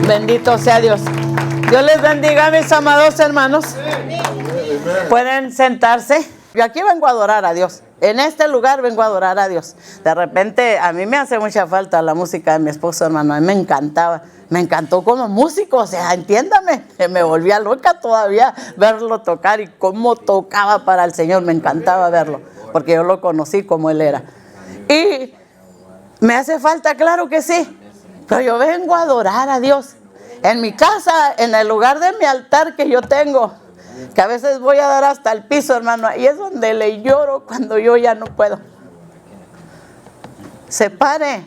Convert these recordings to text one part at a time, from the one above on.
Bendito sea Dios. Dios les bendiga, mis amados hermanos. Pueden sentarse. Yo aquí vengo a adorar a Dios. En este lugar vengo a adorar a Dios. De repente, a mí me hace mucha falta la música de mi esposo, hermano. A mí me encantaba. Me encantó como músico, o sea, entiéndame. Me volvía loca todavía verlo tocar y cómo tocaba para el Señor. Me encantaba verlo, porque yo lo conocí como él era. Y me hace falta, claro que sí. Pero yo vengo a adorar a Dios. En mi casa, en el lugar de mi altar que yo tengo, que a veces voy a dar hasta el piso, hermano, y es donde le lloro cuando yo ya no puedo. Separe,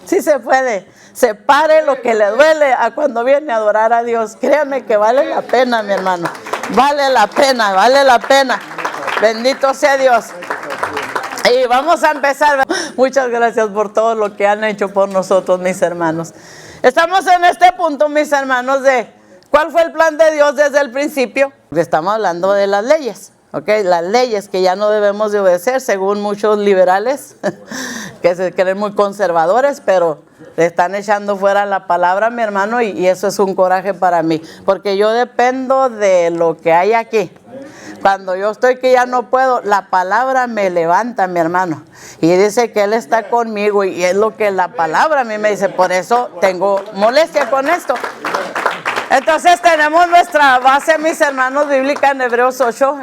sí se puede, separe lo que le duele a cuando viene a adorar a Dios. Créame que vale la pena, mi hermano, vale la pena, vale la pena. Bendito sea Dios. Y vamos a empezar. Muchas gracias por todo lo que han hecho por nosotros, mis hermanos. Estamos en este punto, mis hermanos, de ¿cuál fue el plan de Dios desde el principio? Estamos hablando de las leyes, ¿ok? Las leyes que ya no debemos de obedecer, según muchos liberales, que se creen muy conservadores, pero le están echando fuera la palabra, mi hermano, y eso es un coraje para mí, porque yo dependo de lo que hay aquí. Cuando yo estoy que ya no puedo, la palabra me levanta, mi hermano. Y dice que Él está conmigo y es lo que la palabra a mí me dice. Por eso tengo molestia con esto. Entonces tenemos nuestra base, mis hermanos, bíblica en Hebreos 8,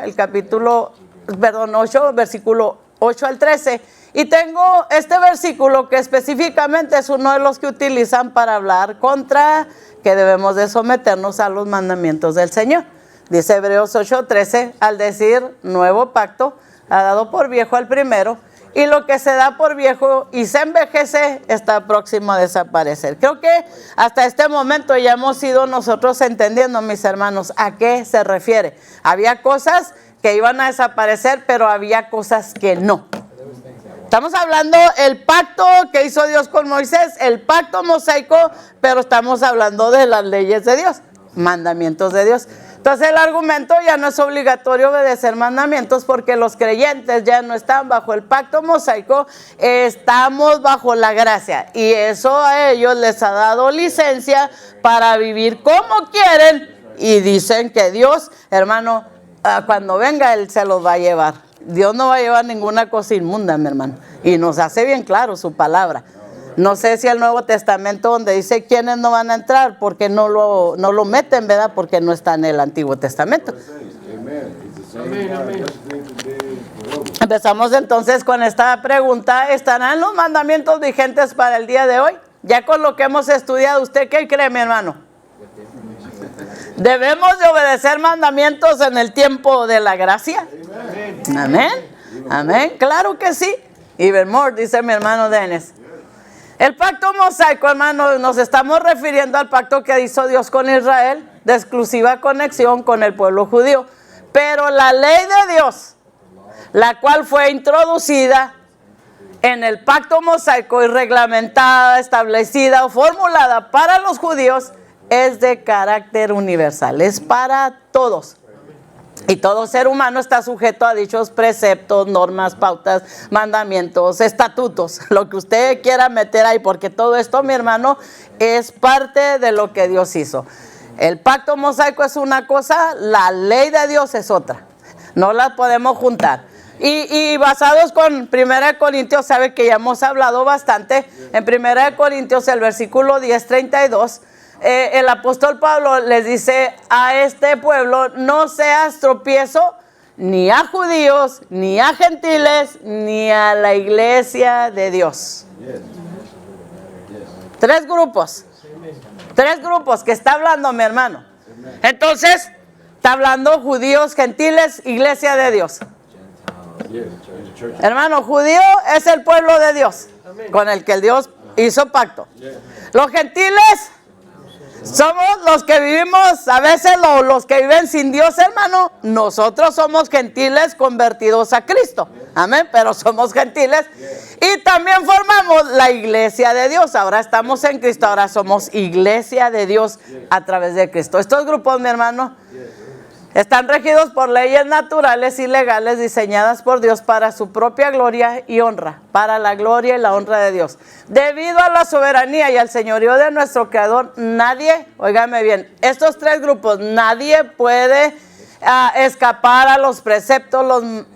8, versículo 8 al 13. Y tengo este versículo que específicamente es uno de los que utilizan para hablar contra que debemos de someternos a los mandamientos del Señor. Dice Hebreos 8:13, al decir nuevo pacto, ha dado por viejo al primero, y lo que se da por viejo y se envejece está próximo a desaparecer. Creo que hasta este momento ya hemos ido nosotros entendiendo, mis hermanos, a qué se refiere. Había cosas que iban a desaparecer, pero había cosas que no. Estamos hablando el pacto que hizo Dios con Moisés, el pacto mosaico, pero estamos hablando de las leyes de Dios, mandamientos de Dios. Entonces el argumento ya no es obligatorio obedecer mandamientos porque los creyentes ya no están bajo el pacto mosaico, estamos bajo la gracia. Y eso a ellos les ha dado licencia para vivir como quieren y dicen que Dios, hermano, cuando venga Él se los va a llevar. Dios no va a llevar ninguna cosa inmunda, mi hermano. Y nos hace bien claro su palabra. No sé si el Nuevo Testamento donde dice quiénes no van a entrar, porque no lo meten, ¿verdad? Porque no está en el Antiguo Testamento. Empezamos entonces con esta pregunta. ¿Estarán los mandamientos vigentes para el día de hoy? Ya con lo que hemos estudiado, ¿usted qué cree, mi hermano? ¿Debemos de obedecer mandamientos en el tiempo de la gracia? Amén. Amén. Claro que sí. Even more, dice mi hermano Dennis. El pacto mosaico, hermano, nos estamos refiriendo al pacto que hizo Dios con Israel, de exclusiva conexión con el pueblo judío. Pero la ley de Dios, la cual fue introducida en el pacto mosaico y reglamentada, establecida o formulada para los judíos, es de carácter universal, es para todos. Y todo ser humano está sujeto a dichos preceptos, normas, pautas, mandamientos, estatutos, lo que usted quiera meter ahí, porque todo esto, mi hermano, es parte de lo que Dios hizo. El pacto mosaico es una cosa, la ley de Dios es otra. No las podemos juntar. Y basados con 1 Corintios, sabe que ya hemos hablado bastante. En 1 Corintios, el versículo 10:32, el apóstol Pablo les dice a este pueblo: no seas tropiezo ni a judíos, ni a gentiles, ni a la iglesia de Dios. Tres grupos que está hablando mi hermano. Entonces, está hablando judíos, gentiles, iglesia de Dios. Hermano, judío es el pueblo de Dios, con el que el Dios hizo pacto. Los gentiles somos los que vivimos, a veces los que viven sin Dios, hermano. Nosotros somos gentiles convertidos a Cristo. Amén, pero somos gentiles. Y también formamos la iglesia de Dios. Ahora estamos en Cristo, ahora somos iglesia de Dios a través de Cristo. Estos grupos, mi hermano, Están regidos por leyes naturales y legales diseñadas por Dios para su propia gloria y honra, para la gloria y la honra de Dios. Debido a la soberanía y al señorío de nuestro Creador, nadie, óigame bien, estos tres grupos, nadie puede escapar a los preceptos,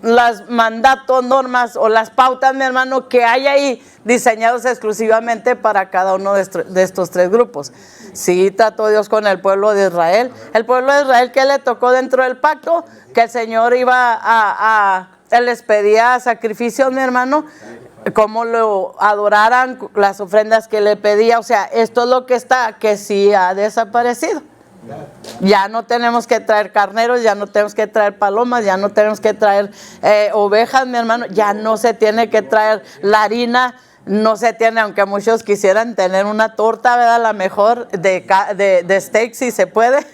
los mandatos, normas o las pautas, mi hermano, que hay ahí diseñados exclusivamente para cada uno de estos tres grupos. Sí trató Dios con el pueblo de Israel. El pueblo de Israel, que le tocó dentro del pacto, que el Señor iba él les pedía sacrificios, mi hermano, cómo lo adoraran, las ofrendas que le pedía. O sea, esto es lo que está, que sí ha desaparecido. Ya no tenemos que traer carneros, ya no tenemos que traer palomas, ya no tenemos que traer ovejas, mi hermano, ya no se tiene que traer la harina, no se tiene, aunque muchos quisieran tener una torta, ¿verdad? La mejor de steak, si se puede,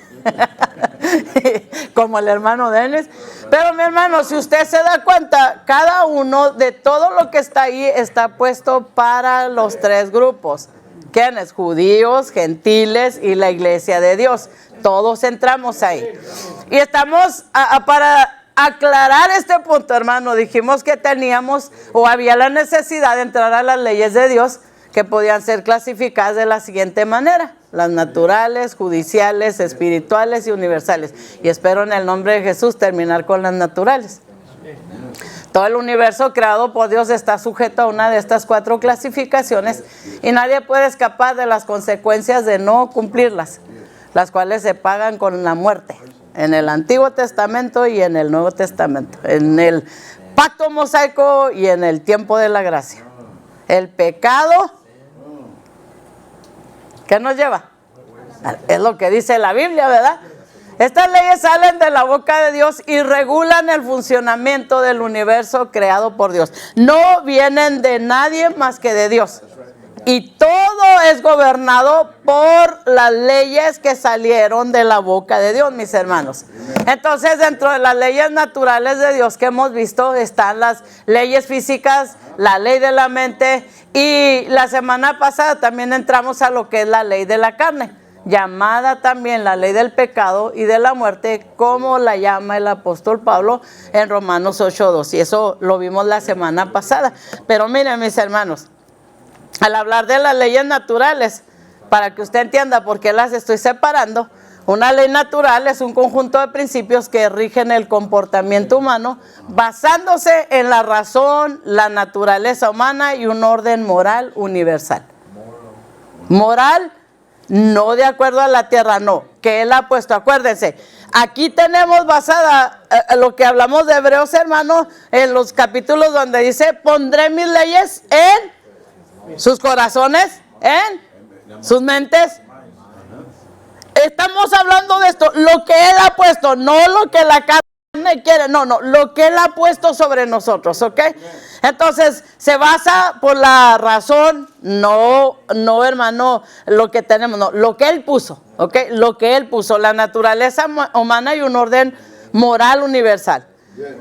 como el hermano Dennis. Pero mi hermano, si usted se da cuenta, cada uno de todo lo que está ahí está puesto para los tres grupos. ¿Quiénes? Judíos, gentiles y la iglesia de Dios. Todos entramos ahí. Y estamos para aclarar este punto, hermano. Dijimos que teníamos o había la necesidad de entrar a las leyes de Dios, que podían ser clasificadas de la siguiente manera: las naturales, judiciales, espirituales y universales. Y espero en el nombre de Jesús terminar con las naturales. Todo el universo creado por Dios está sujeto a una de estas cuatro clasificaciones y nadie puede escapar de las consecuencias de no cumplirlas, las cuales se pagan con la muerte, en el Antiguo Testamento y en el Nuevo Testamento, en el pacto mosaico y en el tiempo de la gracia. El pecado, ¿qué nos lleva? Es lo que dice la Biblia, ¿verdad? Estas leyes salen de la boca de Dios y regulan el funcionamiento del universo creado por Dios. No vienen de nadie más que de Dios. Y todo es gobernado por las leyes que salieron de la boca de Dios, mis hermanos. Entonces, dentro de las leyes naturales de Dios que hemos visto, están las leyes físicas, la ley de la mente, y la semana pasada también entramos a lo que es la ley de la carne, llamada también la ley del pecado y de la muerte, como la llama el apóstol Pablo en Romanos 8:2, y eso lo vimos la semana pasada. Pero miren, mis hermanos, al hablar de las leyes naturales, para que usted entienda por qué las estoy separando, una ley natural es un conjunto de principios que rigen el comportamiento humano basándose en la razón, la naturaleza humana y un orden moral universal. Moral, no de acuerdo a la tierra, no, que Él ha puesto. Acuérdense, aquí tenemos basada lo que hablamos de Hebreos, hermano, en los capítulos donde dice: pondré mis leyes en sus corazones, en sus mentes. Estamos hablando de esto, lo que Él ha puesto, no lo que la carne quiere, no, lo que Él ha puesto sobre nosotros, ¿ok? Entonces, se basa por la razón, no, hermano, lo que tenemos, no, lo que Él puso, ¿ok? Lo que Él puso, la naturaleza humana y un orden moral universal.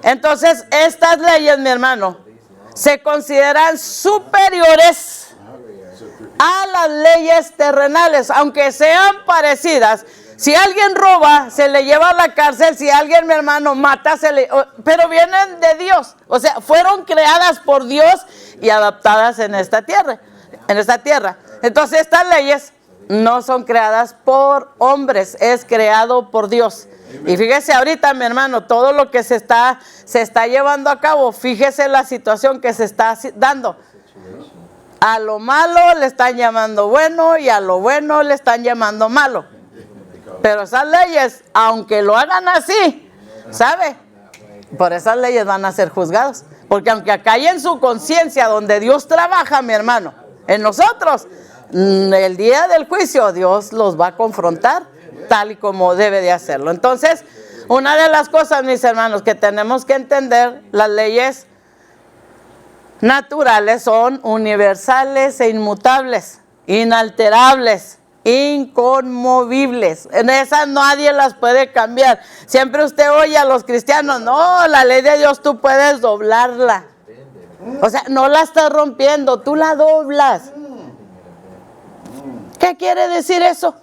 Entonces, estas leyes, mi hermano, se consideran superiores a las leyes terrenales, aunque sean parecidas. Si alguien roba, se le lleva a la cárcel. Si alguien, mi hermano, mata, pero vienen de Dios. O sea, fueron creadas por Dios y adaptadas en esta tierra. Entonces, estas leyes no son creadas por hombres, es creado por Dios. Y fíjese ahorita, mi hermano, todo lo que se está llevando a cabo, fíjese la situación que se está dando. A lo malo le están llamando bueno y a lo bueno le están llamando malo. Pero esas leyes, aunque lo hagan así, ¿sabe? Por esas leyes van a ser juzgados. Porque aunque acá hay en su conciencia donde Dios trabaja, mi hermano, en nosotros, el día del juicio Dios los va a confrontar tal y como debe de hacerlo. Entonces, una de las cosas, mis hermanos, que tenemos que entender, las leyes naturales son universales e inmutables, inalterables, inconmovibles. En esas nadie las puede cambiar. Siempre usted oye a los cristianos: no, la ley de Dios tú puedes doblarla. O sea, no la estás rompiendo, tú la doblas. ¿Qué quiere decir eso?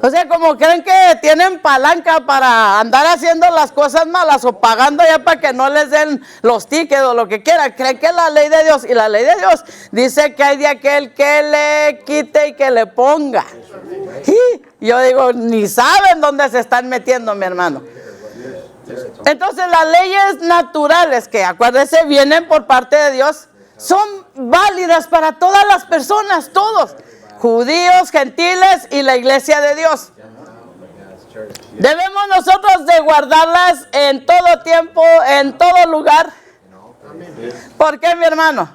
O sea, como creen que tienen palanca para andar haciendo las cosas malas o pagando ya para que no les den los tickets o lo que quieran. Creen que es la ley de Dios. Y la ley de Dios dice que hay de aquel que le quite y que le ponga. Y yo digo, ni saben dónde se están metiendo, mi hermano. Entonces las leyes naturales, que acuérdense, vienen por parte de Dios, son válidas para todas las personas, todos. Judíos, gentiles y la iglesia de Dios. Debemos nosotros de guardarlas en todo tiempo, en todo lugar. ¿Por qué, mi hermano?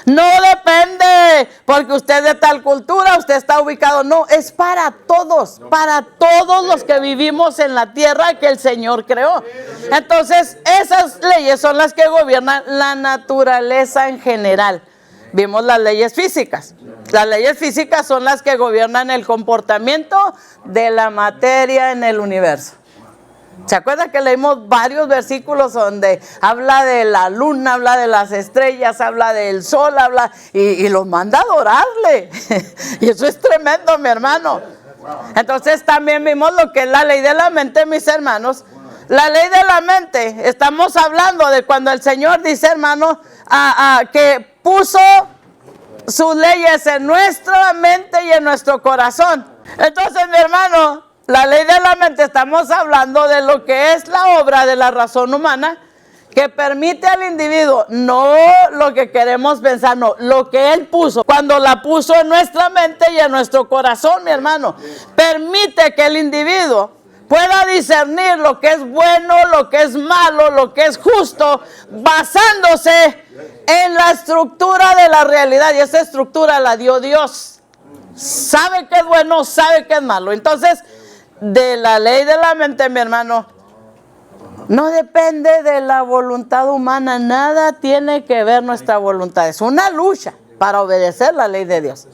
No depende porque usted es de tal cultura, usted está ubicado. No, es para todos los que vivimos en la tierra que el Señor creó. Entonces, esas leyes son las que gobiernan la naturaleza en general. Vimos las leyes físicas. Las leyes físicas son las que gobiernan el comportamiento de la materia en el universo. ¿Se acuerdan que leímos varios versículos donde habla de la luna, habla de las estrellas, habla del sol, habla y los manda a adorarle? Y eso es tremendo, mi hermano. Entonces también vimos lo que es la ley de la mente, mis hermanos. La ley de la mente, estamos hablando de cuando el Señor dice, hermano, que puso sus leyes en nuestra mente y en nuestro corazón. Entonces, mi hermano, la ley de la mente, estamos hablando de lo que es la obra de la razón humana que permite al individuo, no lo que queremos pensar, no, lo que Él puso, cuando la puso en nuestra mente y en nuestro corazón, mi hermano, permite que el individuo pueda discernir lo que es bueno, lo que es malo, lo que es justo, basándose en la estructura de la realidad. Y esa estructura la dio Dios. Sabe que es bueno, sabe que es malo. Entonces, de la ley de la mente, mi hermano, no depende de la voluntad humana. Nada tiene que ver nuestra voluntad. Es una lucha para obedecer la ley de Dios.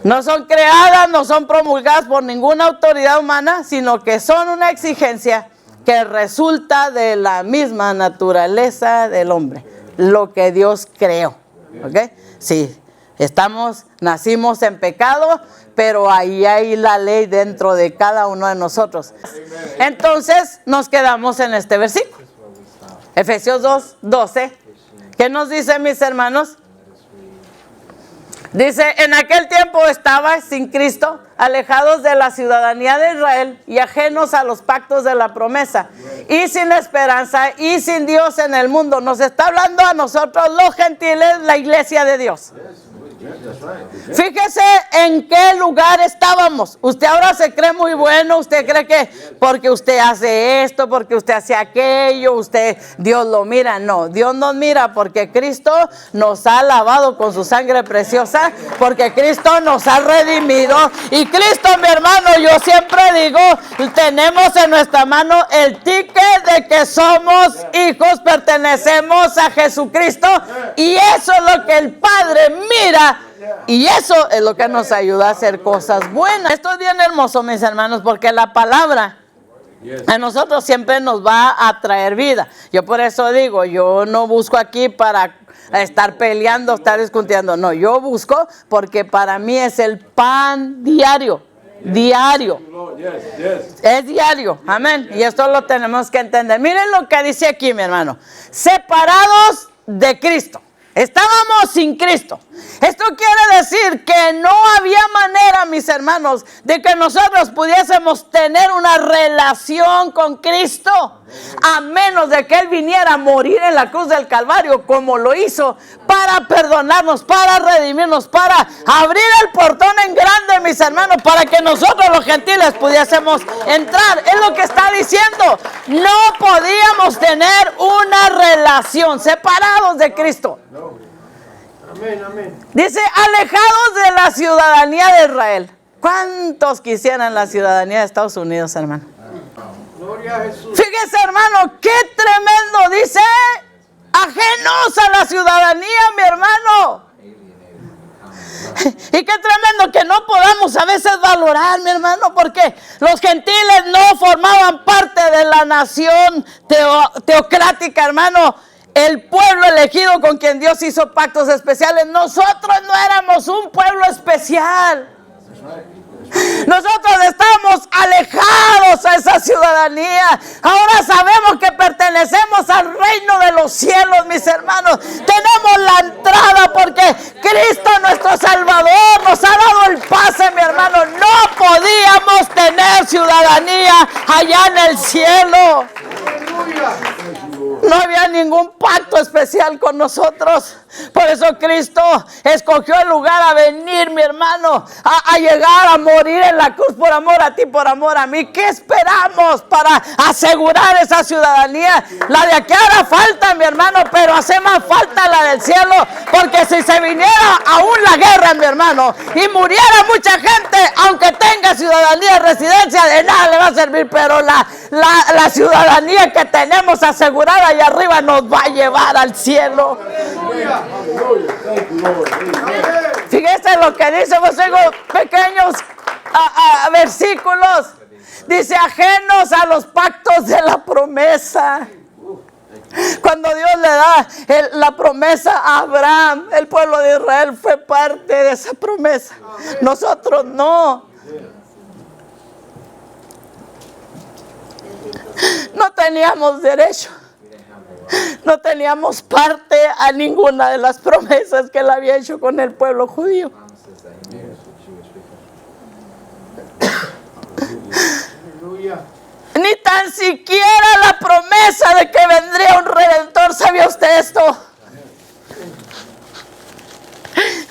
No son creadas, no son promulgadas por ninguna autoridad humana, sino que son una exigencia que resulta de la misma naturaleza del hombre, lo que Dios creó. ¿Ok? Sí, nacimos en pecado, pero ahí hay la ley dentro de cada uno de nosotros. Entonces nos quedamos en este versículo. Efesios 2:12. ¿Qué nos dice, mis hermanos? Dice, en aquel tiempo estabais sin Cristo, alejados de la ciudadanía de Israel y ajenos a los pactos de la promesa, y sin esperanza y sin Dios en el mundo. Nos está hablando a nosotros los gentiles, la iglesia de Dios. Fíjese en qué lugar estábamos. Usted ahora se cree muy bueno, usted cree que porque usted hace esto, porque usted hace aquello, Dios lo mira. No, Dios nos mira porque Cristo nos ha lavado con su sangre preciosa, porque Cristo nos ha redimido. Y Cristo, mi hermano, yo siempre digo, tenemos en nuestra mano el ticket de que somos hijos, pertenecemos a Jesucristo, y eso es lo que el Padre mira. Y eso es lo que nos ayuda a hacer cosas buenas. Esto es bien hermoso, mis hermanos, porque la palabra a nosotros siempre nos va a traer vida. Yo por eso digo, yo no busco aquí para estar peleando, estar discutiendo. No, yo busco porque para mí es el pan diario. Diario. Es diario. Amén. Y esto lo tenemos que entender. Miren lo que dice aquí, mi hermano. Separados de Cristo. Estábamos sin Cristo. Esto quiere decir que no había manera, mis hermanos, de que nosotros pudiésemos tener una relación con Cristo, a menos de que Él viniera a morir en la cruz del Calvario, como lo hizo, para perdonarnos, para redimirnos, para abrir el portón en grande, mis hermanos, para que nosotros los gentiles pudiésemos entrar. Es lo que está diciendo. No podíamos tener una relación separados de Cristo. Amén, amén. Dice, alejados de la ciudadanía de Israel. ¿Cuántos quisieran la ciudadanía de Estados Unidos, hermano? Gloria a Jesús. Fíjese, hermano, qué tremendo. Dice, ajenos a la ciudadanía, mi hermano. Y qué tremendo que no podamos a veces valorar, mi hermano, porque los gentiles no formaban parte de la nación teocrática, hermano. El pueblo elegido con quien Dios hizo pactos especiales. Nosotros no éramos un pueblo especial. Nosotros estamos alejados a esa ciudadanía. Ahora sabemos que pertenecemos al reino de los cielos, mis hermanos. Tenemos la entrada porque Cristo nuestro Salvador nos ha dado el pase, mi hermano. No podíamos tener ciudadanía allá en el cielo. No había ningún pacto especial con nosotros. Por eso Cristo escogió el lugar a venir, mi hermano, a llegar a morir en la cruz por amor a ti, por amor a mí. ¿Qué esperamos para asegurar esa ciudadanía? La de aquí hará falta, mi hermano, pero hace más falta la del cielo. Porque si se viniera aún la guerra, mi hermano, y muriera mucha gente, aunque tenga ciudadanía, residencia, de nada le va a servir. Pero la ciudadanía que tenemos asegurada allá arriba nos va a llevar al cielo. Fíjese lo que dice, pues tengo pequeños versículos. Dice, ajenos a los pactos de la promesa. Cuando Dios le da la promesa a Abraham, el pueblo de Israel fue parte de esa promesa. Nosotros no. No teníamos derecho. No teníamos parte a ninguna de las promesas que él había hecho con el pueblo judío. Ni tan siquiera la promesa de que vendría un redentor. ¿Sabía usted esto?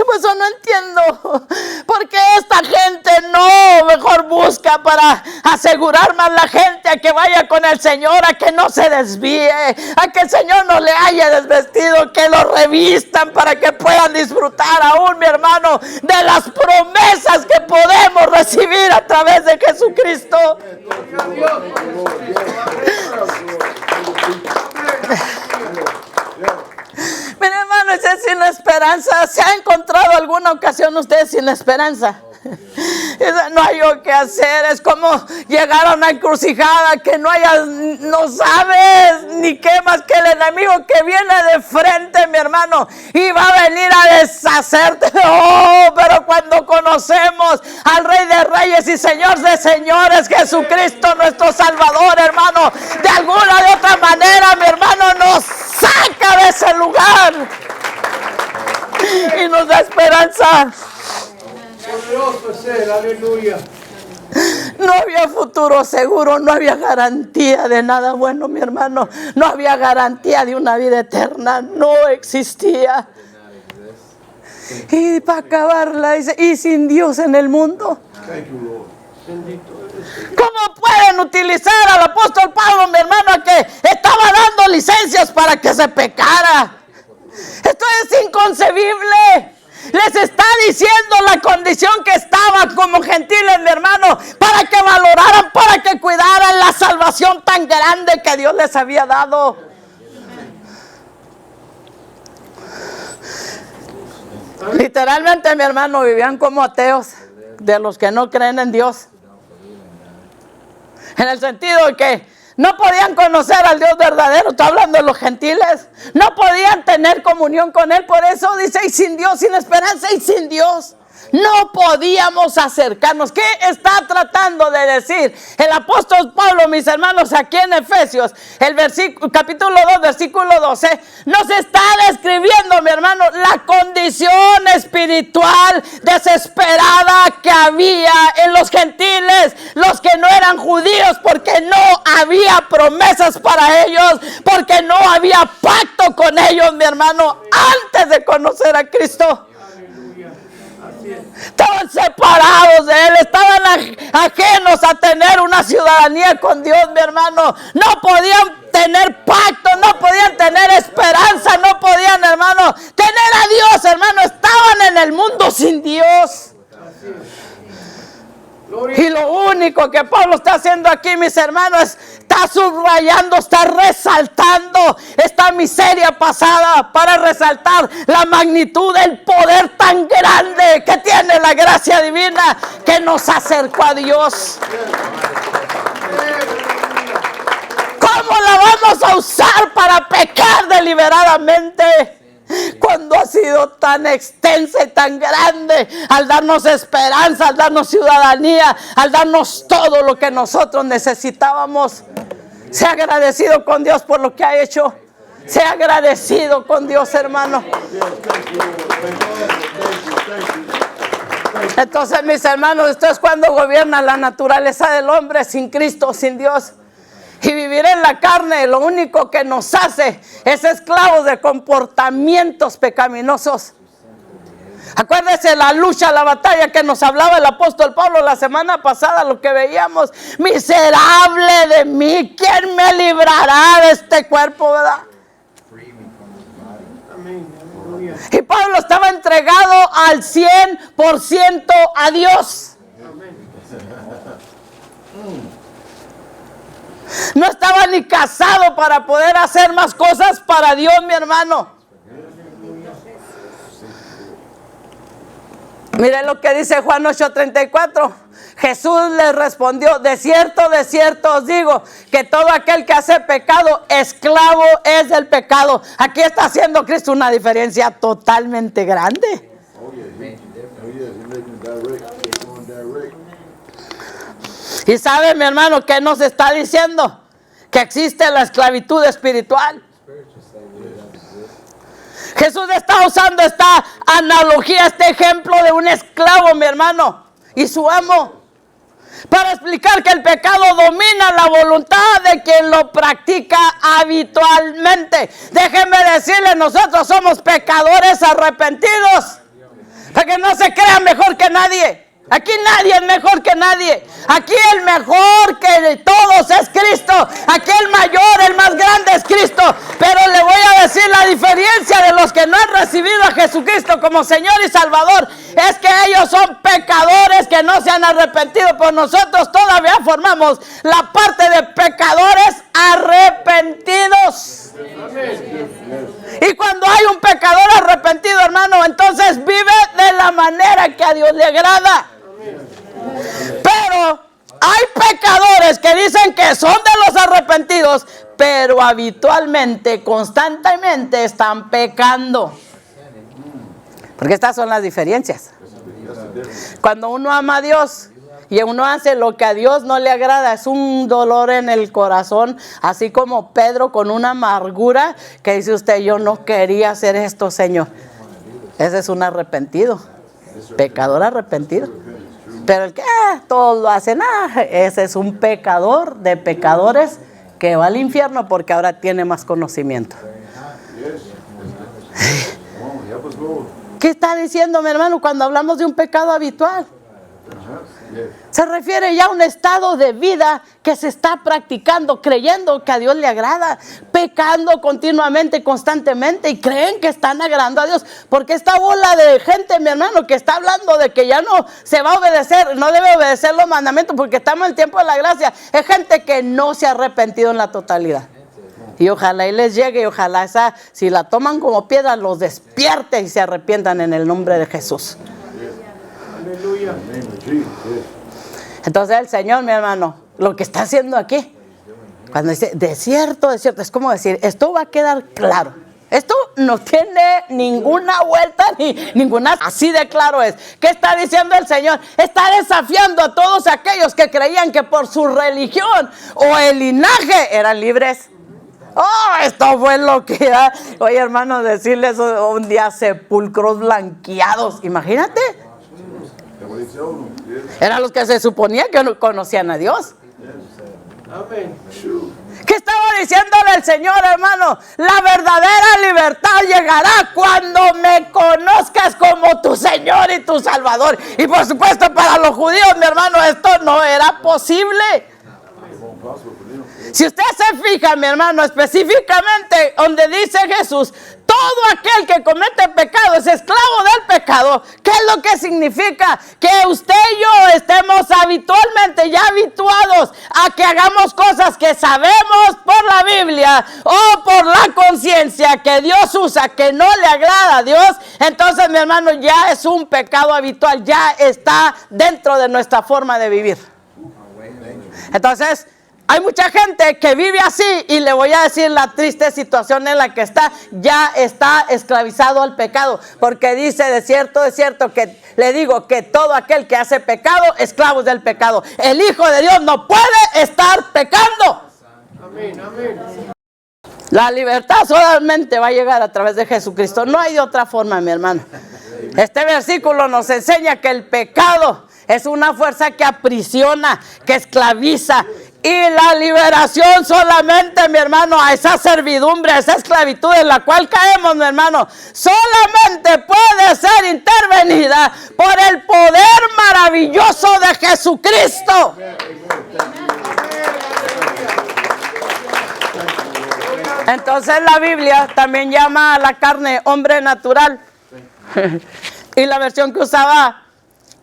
Pues yo no entiendo por qué esta gente no mejor busca para asegurar más la gente a que vaya con el Señor, a que no se desvíe, a que el Señor no le haya desvestido, que lo revistan para que puedan disfrutar aún, mi hermano, de las promesas que podemos recibir a través de Jesucristo. Mira, hermano, ese sin esperanza. ¿Se ha encontrado alguna ocasión usted sin esperanza? No hay lo que hacer. Es como llegar a una encrucijada que no sabes ni qué más que el enemigo que viene de frente, mi hermano, y va a venir a deshacerte. Oh, pero cuando conocemos al Rey de Reyes y Señor de Señores, Jesucristo nuestro Salvador, hermano, de alguna de otra manera, mi hermano, nos saca de ese lugar y nos da esperanza. Poderoso es Él, aleluya. No había futuro seguro, no había garantía de nada bueno, mi hermano. No había garantía de una vida eterna, no existía. Y para acabarla, dice, y sin Dios en el mundo. ¿Cómo pueden utilizar al apóstol Pablo, mi hermano, que estaba dando licencias para que se pecara? Esto es inconcebible. Les está diciendo la condición que estaban como gentiles, mi hermano, para que valoraran, para que cuidaran la salvación tan grande que Dios les había dado. Literalmente, mi hermano, vivían como ateos, de los que no creen en Dios. En el sentido de que no podían conocer al Dios verdadero. Estoy hablando de los gentiles. No podían tener comunión con Él. Por eso dice, y sin Dios, sin esperanza y sin Dios, no podíamos acercarnos. ¿Qué está tratando de decir el apóstol Pablo, mis hermanos, aquí en Efesios? El capítulo 2, versículo 12, nos está describiendo, mi hermano, la condición espiritual desesperada que había en los gentiles, los que no eran judíos, porque no había promesas para ellos, porque no había pacto con ellos, mi hermano, antes de conocer a Cristo. Estaban separados de Él, estaban ajenos a tener una ciudadanía con Dios, mi hermano. No podían tener pacto, no podían tener esperanza, no podían, hermano, tener a Dios, hermano. Estaban en el mundo sin Dios. Y lo único que Pablo está haciendo aquí, mis hermanos, está subrayando, está resaltando esta miseria pasada para resaltar la magnitud del poder tan grande que tiene la gracia divina que nos acercó a Dios. ¿Cómo la vamos a usar para pecar deliberadamente? fondo ha sido tan extensa y tan grande al darnos esperanza, al darnos ciudadanía, al darnos todo lo que nosotros necesitábamos. Sea agradecido con Dios por lo que ha hecho. Sea agradecido con Dios, hermano. Entonces, mis hermanos, esto es cuando gobierna la naturaleza del hombre sin Cristo, sin Dios. Y vivir en la carne, lo único que nos hace es esclavos de comportamientos pecaminosos. Acuérdese la lucha, la batalla que nos hablaba el apóstol Pablo la semana pasada, lo que veíamos. Miserable de mí, ¿quién me librará de este cuerpo, verdad? Y Pablo estaba entregado al 100% a Dios. No estaba ni casado para poder hacer más cosas para Dios, mi hermano. Mire lo que dice Juan 8:34. Jesús les respondió: de cierto os digo, que todo aquel que hace pecado, esclavo es del pecado. Aquí está haciendo Cristo una diferencia totalmente grande. Y sabe, mi hermano, ¿qué nos está diciendo? Que existe la esclavitud espiritual. Jesús está usando esta analogía, este ejemplo de un esclavo, mi hermano, y su amo, para explicar que el pecado domina la voluntad de quien lo practica habitualmente. Déjenme decirles, nosotros somos pecadores arrepentidos, para que no se crean mejor que nadie. Aquí nadie es mejor que nadie. Aquí el mejor que todos es Cristo. Aquí el mayor, el más grande es Cristo. Pero le voy a decir la diferencia de los que no han recibido a Jesucristo como Señor y Salvador. Es que ellos son pecadores que no se han arrepentido. Pero nosotros todavía formamos la parte de pecadores arrepentidos. Y cuando hay un pecador arrepentido, hermano, entonces vive de la manera que a Dios le agrada. Pero hay pecadores que dicen que son de los arrepentidos, pero habitualmente, constantemente están pecando. Porque estas son las diferencias. Cuando uno ama a Dios y uno hace lo que a Dios no le agrada, es un dolor en el corazón, así como Pedro con una amargura que dice usted: yo no quería hacer esto, Señor. Ese es un arrepentido, pecador arrepentido. Pero el que todos lo hacen, ese es un pecador de pecadores que va al infierno porque ahora tiene más conocimiento. ¿Qué está diciendo, mi hermano, cuando hablamos de un pecado habitual? Se refiere ya a un estado de vida que se está practicando, creyendo que a Dios le agrada, pecando continuamente, constantemente, y creen que están agradando a Dios. Porque esta bola de gente, mi hermano, que está hablando de que ya no se va a obedecer, no debe obedecer los mandamientos porque estamos en el tiempo de la gracia, es gente que no se ha arrepentido en la totalidad. Y ojalá y les llegue, y ojalá si la toman como piedra, los despierte y se arrepientan en el nombre de Jesús. Aleluya. Entonces el Señor, mi hermano, lo que está haciendo aquí, cuando dice de cierto, es como decir, esto va a quedar claro. Esto no tiene ninguna vuelta ni ninguna, así de claro es. ¿Qué está diciendo el Señor? Está desafiando a todos aquellos que creían que por su religión o el linaje eran libres. Oh, esto fue lo que era. Oye, hermano, decirles un día sepulcros blanqueados, imagínate. Eran los que se suponía que no conocían a Dios. Amén. ¿Qué estaba diciéndole el Señor, hermano? La verdadera libertad llegará cuando me conozcas como tu Señor y tu Salvador. Y por supuesto, para los judíos, mi hermano, esto no era posible. Si usted se fija, mi hermano, específicamente donde dice Jesús, todo aquel que comete pecado es esclavo del pecado. ¿Qué es lo que significa? Que usted y yo estemos habitualmente ya habituados a que hagamos cosas que sabemos por la Biblia o por la conciencia que Dios usa, que no le agrada a Dios. Entonces, mi hermano, ya es un pecado habitual, ya está dentro de nuestra forma de vivir. Entonces, Hay mucha gente que vive así y le voy a decir la triste situación en la que está. Ya está esclavizado al pecado. Porque dice de cierto que le digo que todo aquel que hace pecado, esclavo del pecado. El Hijo de Dios no puede estar pecando. Amén, amén. La libertad solamente va a llegar a través de Jesucristo. No hay de otra forma, mi hermano. Este versículo nos enseña que el pecado es una fuerza que aprisiona, que esclaviza. Y la liberación solamente, mi hermano, a esa servidumbre, a esa esclavitud en la cual caemos, mi hermano, solamente puede ser intervenida por el poder maravilloso de Jesucristo. Entonces la Biblia también llama a la carne hombre natural. Y la versión que usaba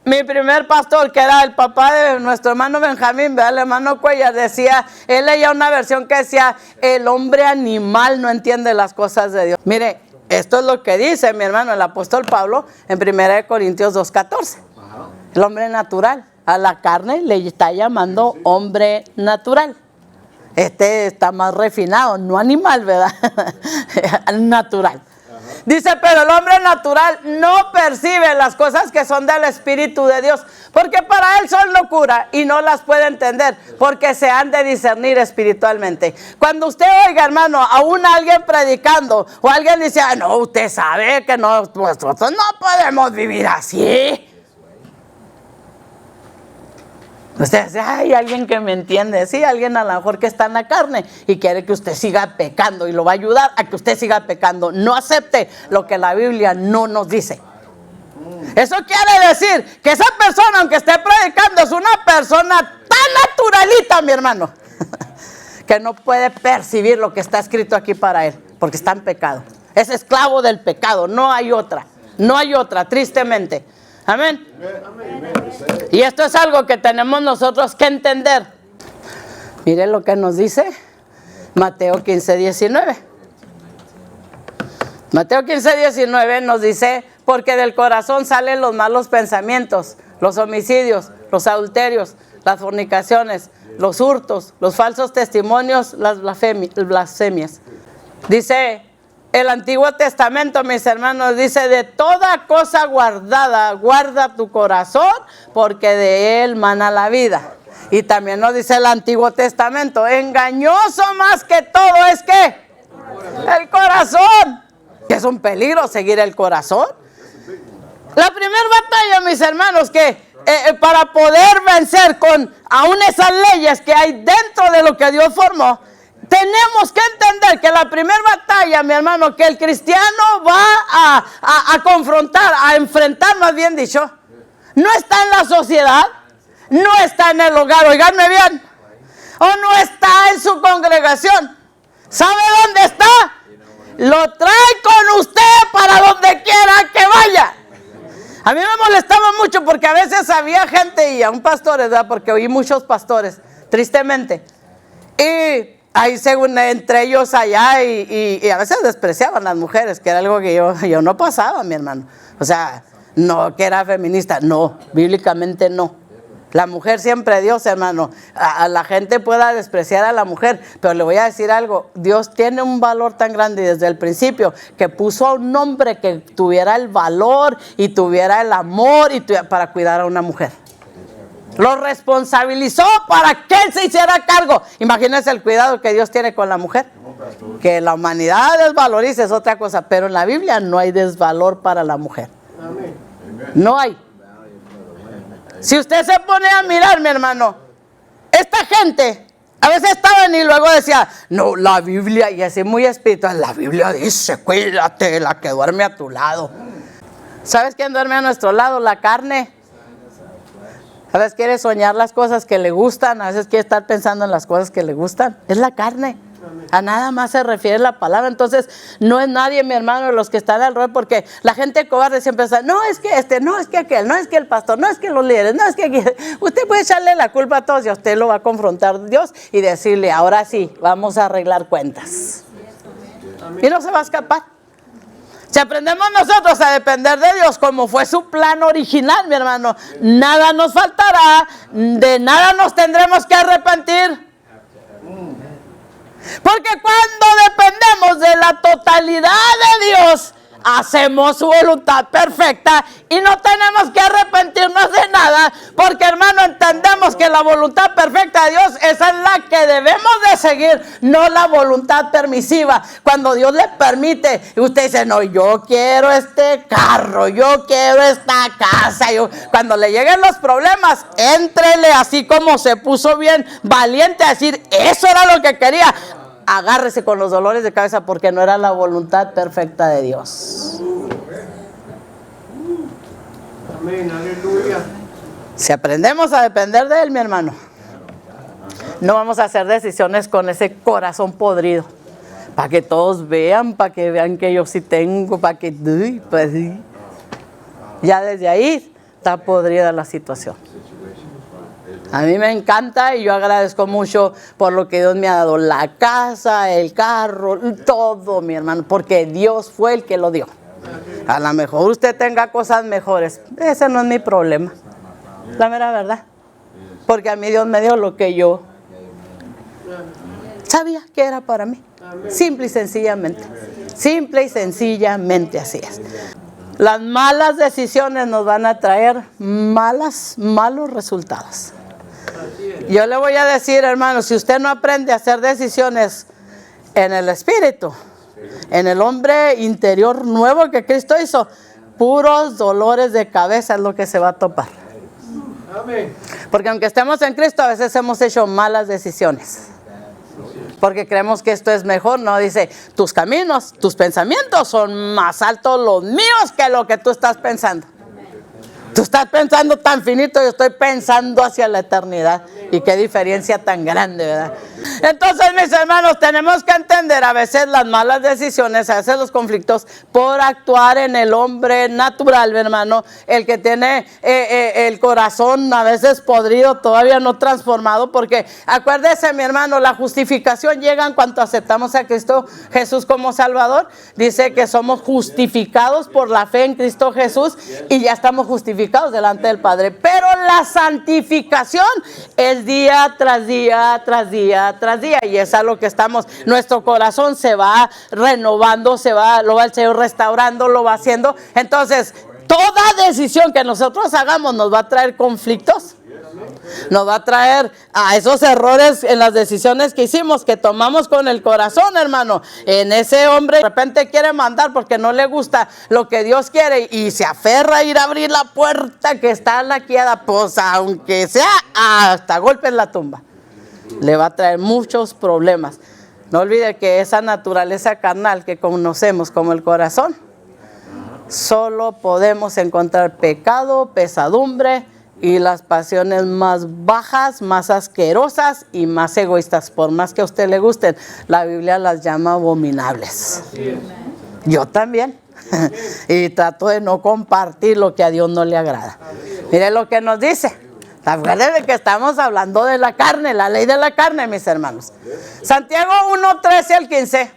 mi primer pastor, que era el papá de nuestro hermano Benjamín, ¿verdad? El hermano Cuellar, decía, él leía una versión que decía, el hombre animal no entiende las cosas de Dios. Mire, esto es lo que dice mi hermano, el apóstol Pablo, en 1 Corintios 2:14. El hombre natural, a la carne le está llamando hombre natural. Este está más refinado, no animal, ¿verdad? Natural. Dice, pero el hombre natural no percibe las cosas que son del Espíritu de Dios, porque para él son locura y no las puede entender, porque se han de discernir espiritualmente. Cuando usted oiga, hermano, aún alguien predicando, o alguien dice, no, usted sabe que nosotros no podemos vivir así. Usted dice, hay alguien que me entiende. Sí, alguien a lo mejor que está en la carne y quiere que usted siga pecando y lo va a ayudar a que usted siga pecando. No acepte lo que la Biblia no nos dice. Eso quiere decir que esa persona, aunque esté predicando, es una persona tan naturalita, mi hermano, que no puede percibir lo que está escrito aquí para él, porque está en pecado. Es esclavo del pecado, no hay otra, tristemente. Amén. Y esto es algo que tenemos nosotros que entender. Mire lo que nos dice Mateo 15:19. Mateo 15:19 nos dice, porque del corazón salen los malos pensamientos, los homicidios, los adulterios, las fornicaciones, los hurtos, los falsos testimonios, las blasfemias. Dice el Antiguo Testamento, mis hermanos, dice, de toda cosa guardada, guarda tu corazón, porque de él mana la vida. Y también nos dice el Antiguo Testamento, engañoso más que todo es ¿qué? El corazón. Que es un peligro seguir el corazón. La primera batalla, mis hermanos, que para poder vencer con aún esas leyes que hay dentro de lo que Dios formó, tenemos que entender que la primera batalla, mi hermano, que el cristiano va a confrontar, a enfrentar, más bien dicho, no está en la sociedad, no está en el hogar, oiganme bien, o no está en su congregación. ¿Sabe dónde está? Lo trae con usted para donde quiera que vaya. A mí me molestaba mucho porque a veces había gente, y aún pastores, ¿verdad? Porque oí muchos pastores, tristemente, y ahí según entre ellos allá y a veces despreciaban a las mujeres, que era algo que yo no pasaba, mi hermano. O sea, no que era feminista, no, bíblicamente no. La mujer siempre Dios, hermano. A la gente pueda despreciar a la mujer, pero le voy a decir algo, Dios tiene un valor tan grande desde el principio, que puso a un hombre que tuviera el valor y tuviera el amor para cuidar a una mujer. Lo responsabilizó para que él se hiciera cargo. Imagínense el cuidado que Dios tiene con la mujer. Que la humanidad desvaloriza es otra cosa, pero en la Biblia no hay desvalor para la mujer. No hay. Si usted se pone a mirar, mi hermano, esta gente a veces estaban y luego decía, no, la Biblia, y así muy espiritual, la Biblia dice, cuídate la que duerme a tu lado. ¿Sabes quién duerme a nuestro lado? La carne. A veces quiere soñar las cosas que le gustan, a veces quiere estar pensando en las cosas que le gustan. Es la carne. A nada más se refiere la palabra. Entonces, no es nadie, mi hermano, de los que están alrededor, porque la gente cobarde siempre está, no, es que no, es que aquel, no, es que el pastor, no, es que los líderes, no, es que aquí. Usted puede echarle la culpa a todos y a usted lo va a confrontar Dios y decirle, ahora sí, vamos a arreglar cuentas. Y no se va a escapar. Si aprendemos nosotros a depender de Dios como fue su plan original, mi hermano, nada nos faltará, de nada nos tendremos que arrepentir. Porque cuando dependemos de la totalidad de Dios, hacemos su voluntad perfecta y no tenemos que arrepentirnos de nada, porque hermano, entendemos que la voluntad perfecta de Dios, esa es la que debemos de seguir, no la voluntad permisiva. Cuando Dios le permite y usted dice, no, yo quiero este carro, yo quiero esta casa, cuando le lleguen los problemas, éntrele así como se puso bien valiente a decir, eso era lo que quería. Agárrese con los dolores de cabeza porque no era la voluntad perfecta de Dios. Amén, aleluya. Si aprendemos a depender de Él, mi hermano, no vamos a hacer decisiones con ese corazón podrido. Para que todos vean, para que vean que yo sí tengo, para que... pues sí. Ya desde ahí está podrida la situación. A mí me encanta y yo agradezco mucho por lo que Dios me ha dado. La casa, el carro, todo, mi hermano, porque Dios fue el que lo dio. A lo mejor usted tenga cosas mejores. Ese no es mi problema. La mera verdad. Porque a mí Dios me dio lo que yo sabía que era para mí. Simple y sencillamente. Simple y sencillamente así es. Las malas decisiones nos van a traer malos resultados. Yo le voy a decir, hermano, si usted no aprende a hacer decisiones en el espíritu, en el hombre interior nuevo que Cristo hizo, puros dolores de cabeza es lo que se va a topar. Amén. Porque aunque estemos en Cristo, a veces hemos hecho malas decisiones. Porque creemos que esto es mejor, no, dice, tus caminos, tus pensamientos son más altos los míos que lo que tú estás pensando. Tú estás pensando tan finito, yo estoy pensando hacia la eternidad. Y qué diferencia tan grande, ¿verdad? Entonces, mis hermanos, tenemos que entender a veces las malas decisiones, a veces los conflictos, por actuar en el hombre natural, mi hermano. El que tiene el corazón a veces podrido, todavía no transformado. Porque acuérdese, mi hermano, la justificación llega en cuanto aceptamos a Cristo Jesús como Salvador. Dice que somos justificados por la fe en Cristo Jesús y ya estamos justificados delante del Padre. Pero la santificación es día tras día, tras día, tras día. Y es a lo que estamos. Nuestro corazón se va renovando, lo va el Señor restaurando, lo va haciendo. Entonces, toda decisión que nosotros hagamos nos va a traer conflictos. Nos va a traer a esos errores en las decisiones que hicimos, que tomamos con el corazón, hermano. En ese hombre de repente quiere mandar porque no le gusta lo que Dios quiere y se aferra a ir a abrir la puerta que está laqueada, pues aunque sea hasta golpe en la tumba, le va a traer muchos problemas. No olvide que esa naturaleza carnal que conocemos como el corazón, solo podemos encontrar pecado, pesadumbre y las pasiones más bajas, más asquerosas y más egoístas. Por más que a usted le gusten, la Biblia las llama abominables. Yo también. Y trato de no compartir lo que a Dios no le agrada. Mire lo que nos dice. Acuérdense que estamos hablando de la carne, la ley de la carne, mis hermanos. Santiago 1:13 al 15.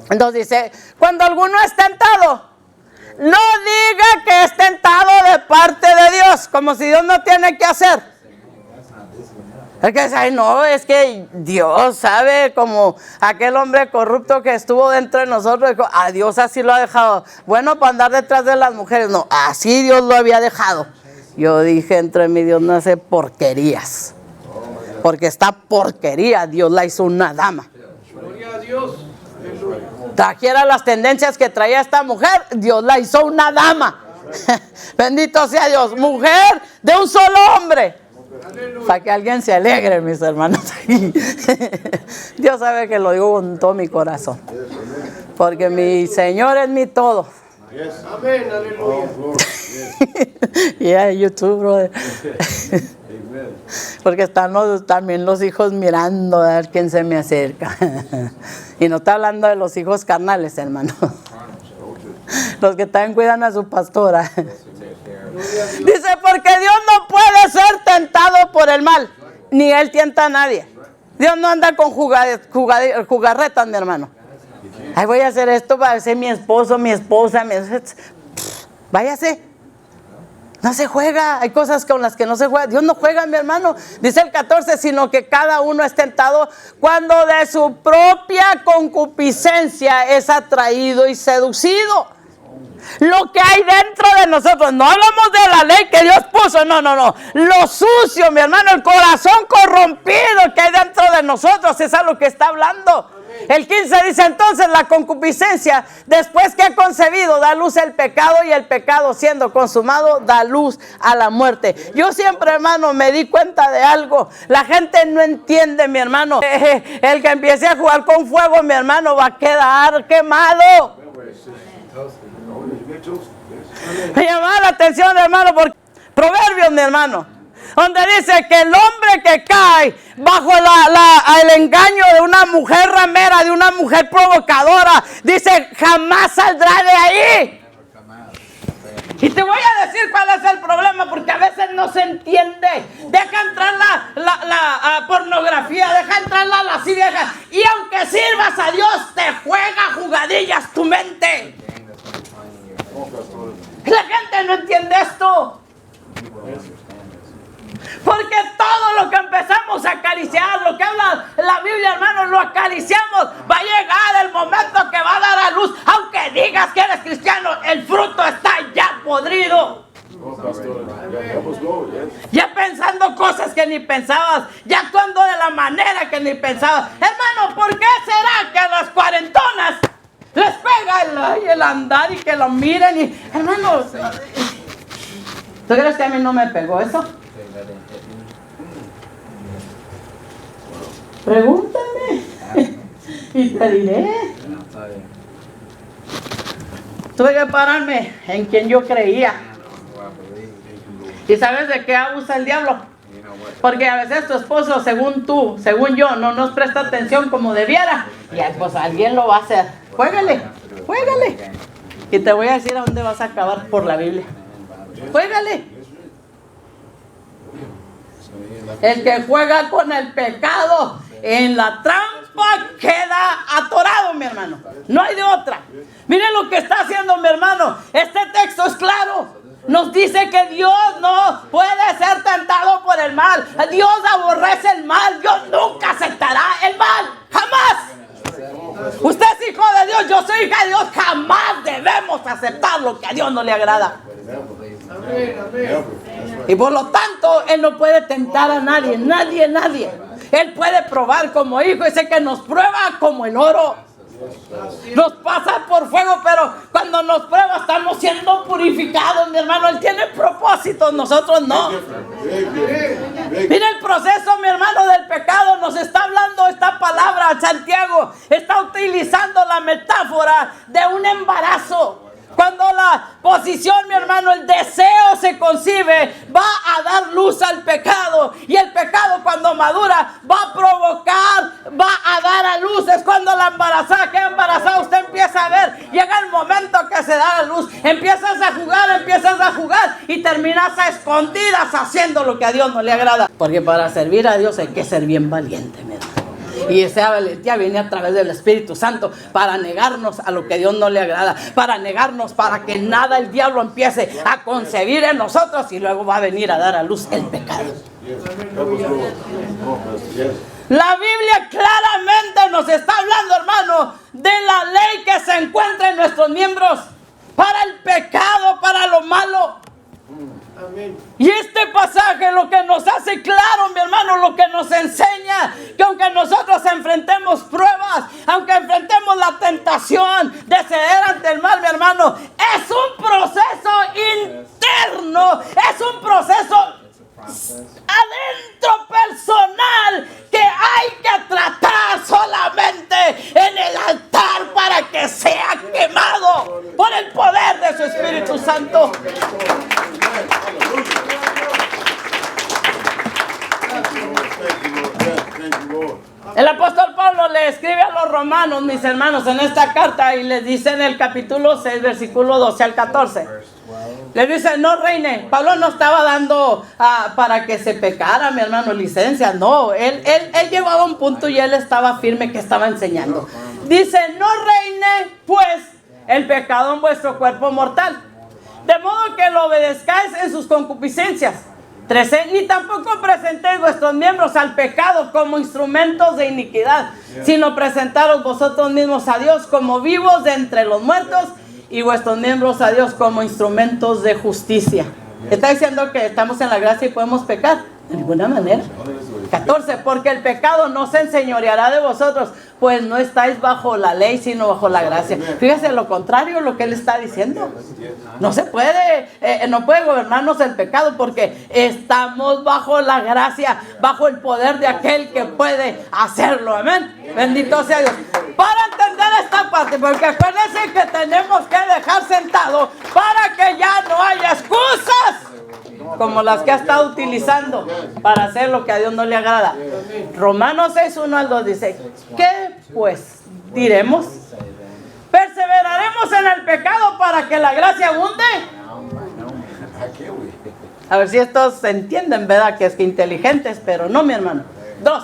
Entonces dice, cuando alguno es tentado, no diga que es tentado de parte de Dios, como si Dios no tiene que hacer. Es que ay, no, es que Dios sabe, como aquel hombre corrupto que estuvo dentro de nosotros, dijo, a Dios así lo ha dejado. Bueno, para andar detrás de las mujeres, no, así Dios lo había dejado. Yo dije, entre mí Dios no hace porquerías. Porque esta porquería Dios la hizo una dama. Gloria a Dios. Trajera las tendencias que traía esta mujer, Dios la hizo una dama. Bendito sea Dios, mujer de un solo hombre. Para que alguien se alegre, mis hermanos. Dios sabe que lo digo con todo mi corazón. Porque mi Señor es mi todo. Amén, aleluya. Yeah, YouTube, brother. Porque están también los hijos mirando a ver quién se me acerca. Y no está hablando de los hijos carnales, hermano. Los que también cuidan a su pastora. Dice, porque Dios no puede ser tentado por el mal, ni Él tienta a nadie. Dios no anda con jugarretas, mi hermano. Ay, voy a hacer esto para ser mi esposo, mi esposa. Váyase. No se juega, hay cosas con las que no se juega. Dios no juega, mi hermano. Dice el 14, sino que cada uno es tentado cuando de su propia concupiscencia es atraído y seducido. Lo que hay dentro de nosotros, no hablamos de la ley que Dios puso, no. Lo sucio, mi hermano, el corazón corrompido que hay dentro de nosotros, es a lo que está hablando. El 15 dice entonces la concupiscencia, después que ha concebido, da luz el pecado, y el pecado siendo consumado, da luz a la muerte. Yo siempre, hermano, me di cuenta de algo. La gente no entiende, mi hermano. El que empiece a jugar con fuego, mi hermano, va a quedar quemado. Me llamaba la atención, hermano, porque Proverbios, mi hermano, donde dice que el hombre que cae bajo el engaño de una mujer ramera, de una mujer provocadora, dice, jamás saldrá de ahí. Y te voy a decir cuál es el problema, porque a veces no se entiende. Deja entrar la pornografía, deja entrar la lascivia, y aunque sirvas a Dios, te juega jugadillas tu mente. La gente no entiende esto. Porque todo lo que empezamos a acariciar, lo que habla la Biblia, hermano, lo acariciamos. Va a llegar el momento que va a dar a luz. Aunque digas que eres cristiano, el fruto está ya podrido. Ya pensando cosas que ni pensabas, ya actuando de la manera que ni pensabas. Hermano, ¿por qué será que a las cuarentonas les pega el andar y que lo miren? Y, hermano, ¿tú crees que a mí no me pegó eso? Pregúntame y te diré. Tuve que pararme en quien yo creía. ¿Y sabes de qué abusa el diablo? Porque a veces tu esposo, según tú, según yo, no nos presta atención como debiera. Y pues alguien lo va a hacer. Juégale. Y te voy a decir a dónde vas a acabar por la Biblia. Juégale. El que juega con el pecado en la trampa queda atorado, mi hermano. No hay de otra. Miren lo que está haciendo, mi hermano. Este texto es claro. Nos dice que Dios no puede ser tentado por el mal. Dios aborrece el mal. Dios nunca aceptará el mal. Jamás. Usted es hijo de Dios, yo soy hija de Dios. Jamás debemos aceptar lo que a Dios no le agrada. Y por lo tanto, Él no puede tentar a nadie. Nadie. Él puede probar como hijo. Dice que nos prueba como el oro. Nos pasa por fuego, pero cuando nos prueba estamos siendo purificados, mi hermano. Él tiene propósitos, nosotros no. Mira el proceso, mi hermano, del pecado. Nos está hablando esta palabra. Santiago está utilizando la metáfora de un embarazo. Cuando la posición, mi hermano, el deseo se concibe, va a dar luz al pecado. Y el pecado, cuando madura, va a provocar, va a dar a luz. Es cuando la embarazada, que embarazada, usted empieza a ver. Llega el momento que se da la luz. Empiezas a jugar y terminas a escondidas haciendo lo que a Dios no le agrada. Porque para servir a Dios hay que ser bien valiente, mi hermano. Y esa valentía viene a través del Espíritu Santo para negarnos a lo que Dios no le agrada, para negarnos, para que nada el diablo empiece a concebir en nosotros y luego va a venir a dar a luz el pecado. La Biblia claramente nos está hablando, hermano, de la ley que se encuentra en nuestros miembros para el pecado, para lo malo. Y este pasaje lo que nos hace claro, mi hermano, lo que nos enseña, que aunque nosotros enfrentemos pruebas, aunque enfrentemos la tentación de ceder ante el mal, mi hermano, es un proceso interno, es un proceso adentro personal que hay que tratar solamente en el altar para que sea quemado por el poder de su Espíritu Santo. El apóstol Pablo le escribe a los romanos, mis hermanos, en esta carta, y les dice en el capítulo 6, versículo 12 al 14. Le dice, no reine. Pablo no estaba dando para que se pecara, mi hermano, licencia. No, él llevaba un punto y él estaba firme que estaba enseñando. Dice, no reine pues el pecado en vuestro cuerpo mortal, De modo que lo obedezcáis en sus concupiscencias. 13. Ni tampoco presentéis vuestros miembros al pecado como instrumentos de iniquidad, sino presentaros vosotros mismos a Dios como vivos de entre los muertos y vuestros miembros a Dios como instrumentos de justicia. Está diciendo que estamos en la gracia y podemos pecar. De ninguna manera. 14. Porque el pecado no se enseñoreará de vosotros, pues no estáis bajo la ley, sino bajo la gracia. Fíjese lo contrario, lo que él está diciendo. No se puede, no puede gobernarnos el pecado, porque estamos bajo la gracia, bajo el poder de aquel que puede hacerlo. Amén. Bendito sea Dios. Para entender esta parte, porque acuérdense que tenemos que dejar sentado para que ya no haya excusas como las que ha estado utilizando para hacer lo que a Dios no le agrada. Romanos 6, 1 al 2 dice: ¿qué pues diremos? ¿Perseveraremos en el pecado para que la gracia abunde? A ver si estos se entienden, ¿verdad? Que es que inteligentes, pero no, mi hermano. 2.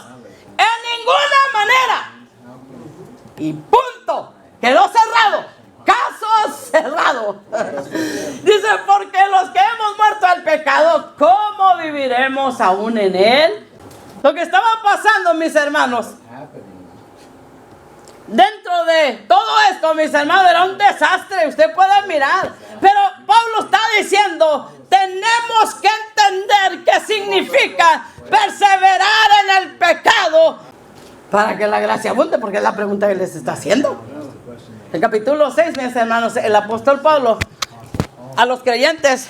En ninguna manera. Y punto. Quedó cerrado. Caso cerrado. Dice: porque los que hemos muerto al pecado, ¿cómo viviremos aún en él? Lo que estaba pasando, mis hermanos, dentro de todo esto, mis hermanos, era un desastre. Usted puede mirar, pero Pablo está diciendo: tenemos que entender qué significa perseverar en el pecado para que la gracia abunde, porque es la pregunta que les está haciendo. El capítulo 6, mis hermanos, el apóstol Pablo a los creyentes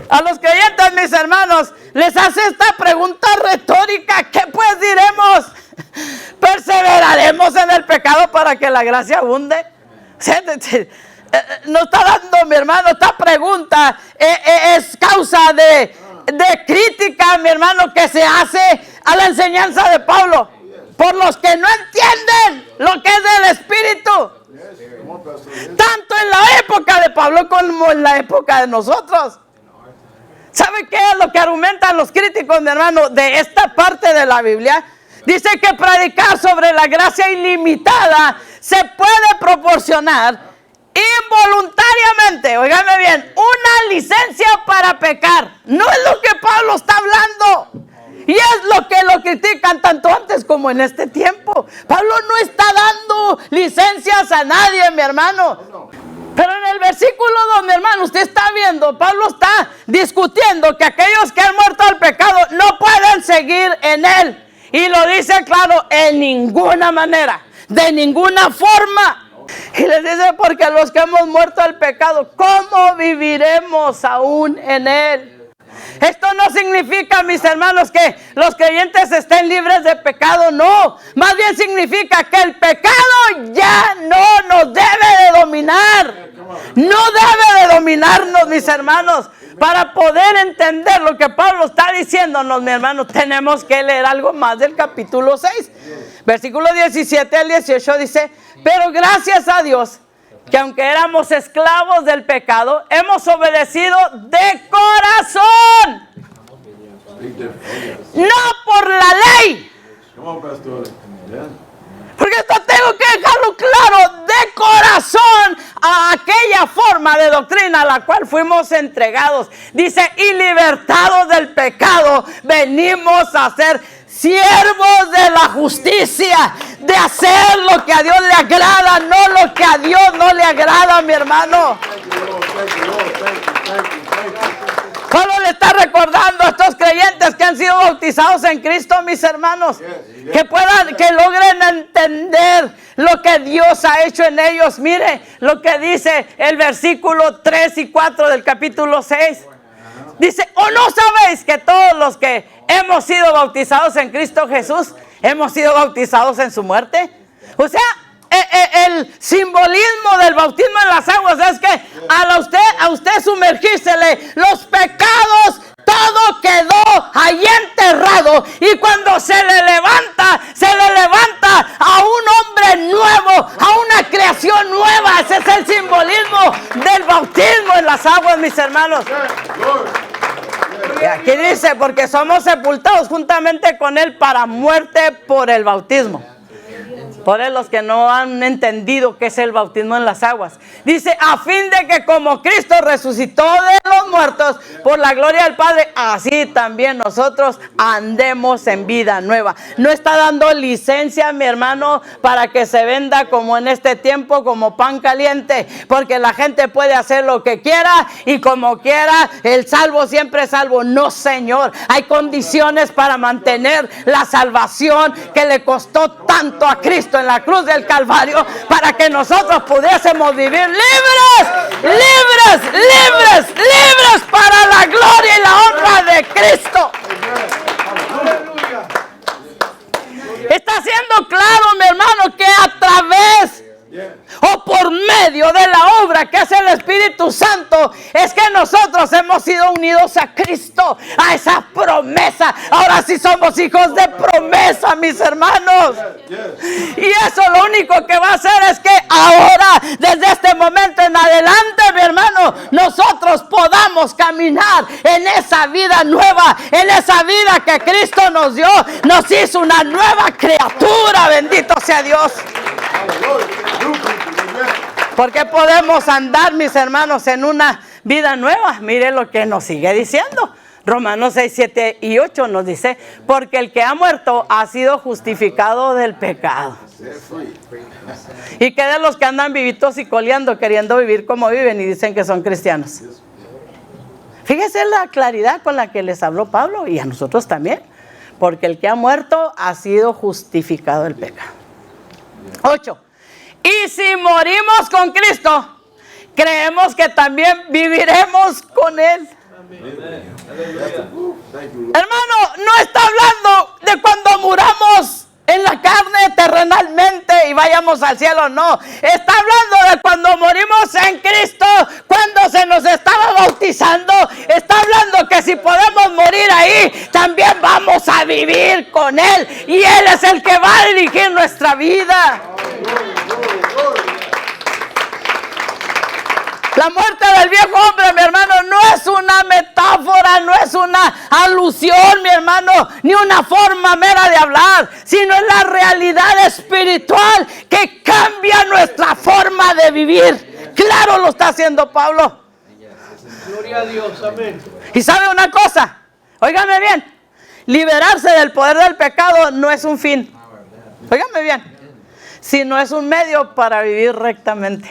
a los creyentes, mis hermanos, les hace esta pregunta retórica: ¿qué pues diremos? ¿Perseveraremos en el pecado para que la gracia abunde? Nos está dando, mi hermano, esta pregunta es causa de crítica, mi hermano, que se hace a la enseñanza de Pablo por los que no entienden lo que es del Espíritu, tanto en la época de Pablo como en la época de nosotros. ¿Sabe qué es lo que argumentan los críticos, mi hermano, de esta parte de la Biblia? Dice que predicar sobre la gracia ilimitada se puede proporcionar involuntariamente, óigame bien, una licencia para pecar. No es lo que Pablo está hablando. Y es lo que lo critican tanto antes como en este tiempo. Pablo no está dando licencias a nadie, mi hermano. Pero en el versículo 2, mi hermano, usted está viendo, Pablo está discutiendo que aquellos que han muerto al pecado no pueden seguir en él. Y lo dice claro: en ninguna manera, de ninguna forma. Y les dice: porque los que hemos muerto al pecado, ¿cómo viviremos aún en él? Esto no significa, mis hermanos, que los creyentes estén libres de pecado, no. Más bien significa que el pecado ya no nos debe de dominar. No debe de dominarnos, mis hermanos. Para poder entender lo que Pablo está diciéndonos, mi hermano, tenemos que leer algo más del capítulo 6. Versículo 17 al 18 dice: pero gracias a Dios, que aunque éramos esclavos del pecado, hemos obedecido de corazón, no por la ley. Porque esto tengo que dejarlo claro: de corazón, a aquella forma de doctrina a la cual fuimos entregados. Dice: y libertados del pecado, venimos a ser siervos de la justicia, de hacer lo que a Dios le agrada, no lo que a Dios no le agrada, mi hermano. Pablo le está recordando a estos creyentes que han sido bautizados en Cristo, mis hermanos, que logren entender lo que Dios ha hecho en ellos. Mire lo que dice el versículo 3 y 4 del capítulo 6. Dice: ¿o no sabéis que todos los que hemos sido bautizados en Cristo Jesús, hemos sido bautizados en su muerte? O sea, el simbolismo del bautismo en las aguas es que a usted sumergírsele los pecados, todo quedó ahí enterrado, y cuando se le levanta a un hombre nuevo, a una creación nueva. Ese es el simbolismo del bautismo en las aguas, mis hermanos. Y aquí dice: porque somos sepultados juntamente con él para muerte por el bautismo. Por eso los que no han entendido qué es el bautismo en las aguas. Dice, a fin de que como Cristo resucitó de los muertos por la gloria del Padre, así también nosotros andemos en vida nueva. No está dando licencia, mi hermano, para que se venda como en este tiempo, como pan caliente. Porque la gente puede hacer lo que quiera y como quiera, el salvo siempre es salvo. No, Señor. Hay condiciones para mantener la salvación que le costó tanto a Cristo en la cruz del Calvario, para que nosotros pudiésemos vivir libres para la gloria y la honra de Cristo. Está siendo claro, mi hermano, que a través o por medio de la obra que hace el Espíritu Santo es que nosotros hemos sido unidos a Cristo, a esa promesa. Ahora sí somos hijos de promesa, mis hermanos. Y eso lo único que va a hacer es que ahora, desde este momento en adelante, mi hermano, nosotros podamos caminar en esa vida nueva, en esa vida que Cristo nos dio. Nos hizo una nueva criatura, bendito sea Dios. Porque podemos andar, mis hermanos, en una vida nueva. Mire lo que nos sigue diciendo. Romanos 6, 7 y 8 nos dice, porque el que ha muerto ha sido justificado del pecado. Y que de los que andan vivitos y coleando, queriendo vivir como viven y dicen que son cristianos. Fíjese la claridad con la que les habló Pablo, y a nosotros también. Porque el que ha muerto ha sido justificado del pecado. 8. Y si morimos con Cristo, creemos que también viviremos con Él. Hermano, no está hablando de cuando muramos en la carne terrenalmente y vayamos al cielo, no. Está hablando de cuando morimos en Cristo, cuando se nos estaba bautizando. Está hablando que si podemos morir ahí, también vamos a vivir con Él. Y Él es el que va a dirigir nuestra vida. La muerte del viejo hombre, mi hermano, no es una metáfora, no es una alusión, mi hermano, ni una forma mera de hablar, sino es la realidad espiritual que cambia nuestra forma de vivir. Claro lo está haciendo Pablo. Gloria a Dios, amén. Y sabe una cosa, óigame bien, liberarse del poder del pecado no es un fin. Óigame bien, sino es un medio para vivir rectamente.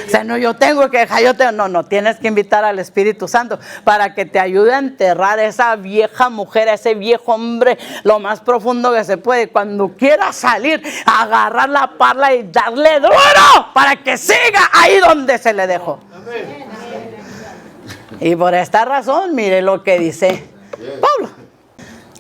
O sea, no, yo tengo que dejar, no, tienes que invitar al Espíritu Santo para que te ayude a enterrar a esa vieja mujer, a ese viejo hombre, lo más profundo que se puede. Cuando quiera salir, agarrar la parla y darle duro para que siga ahí donde se le dejó. Y por esta razón, mire lo que dice Pablo.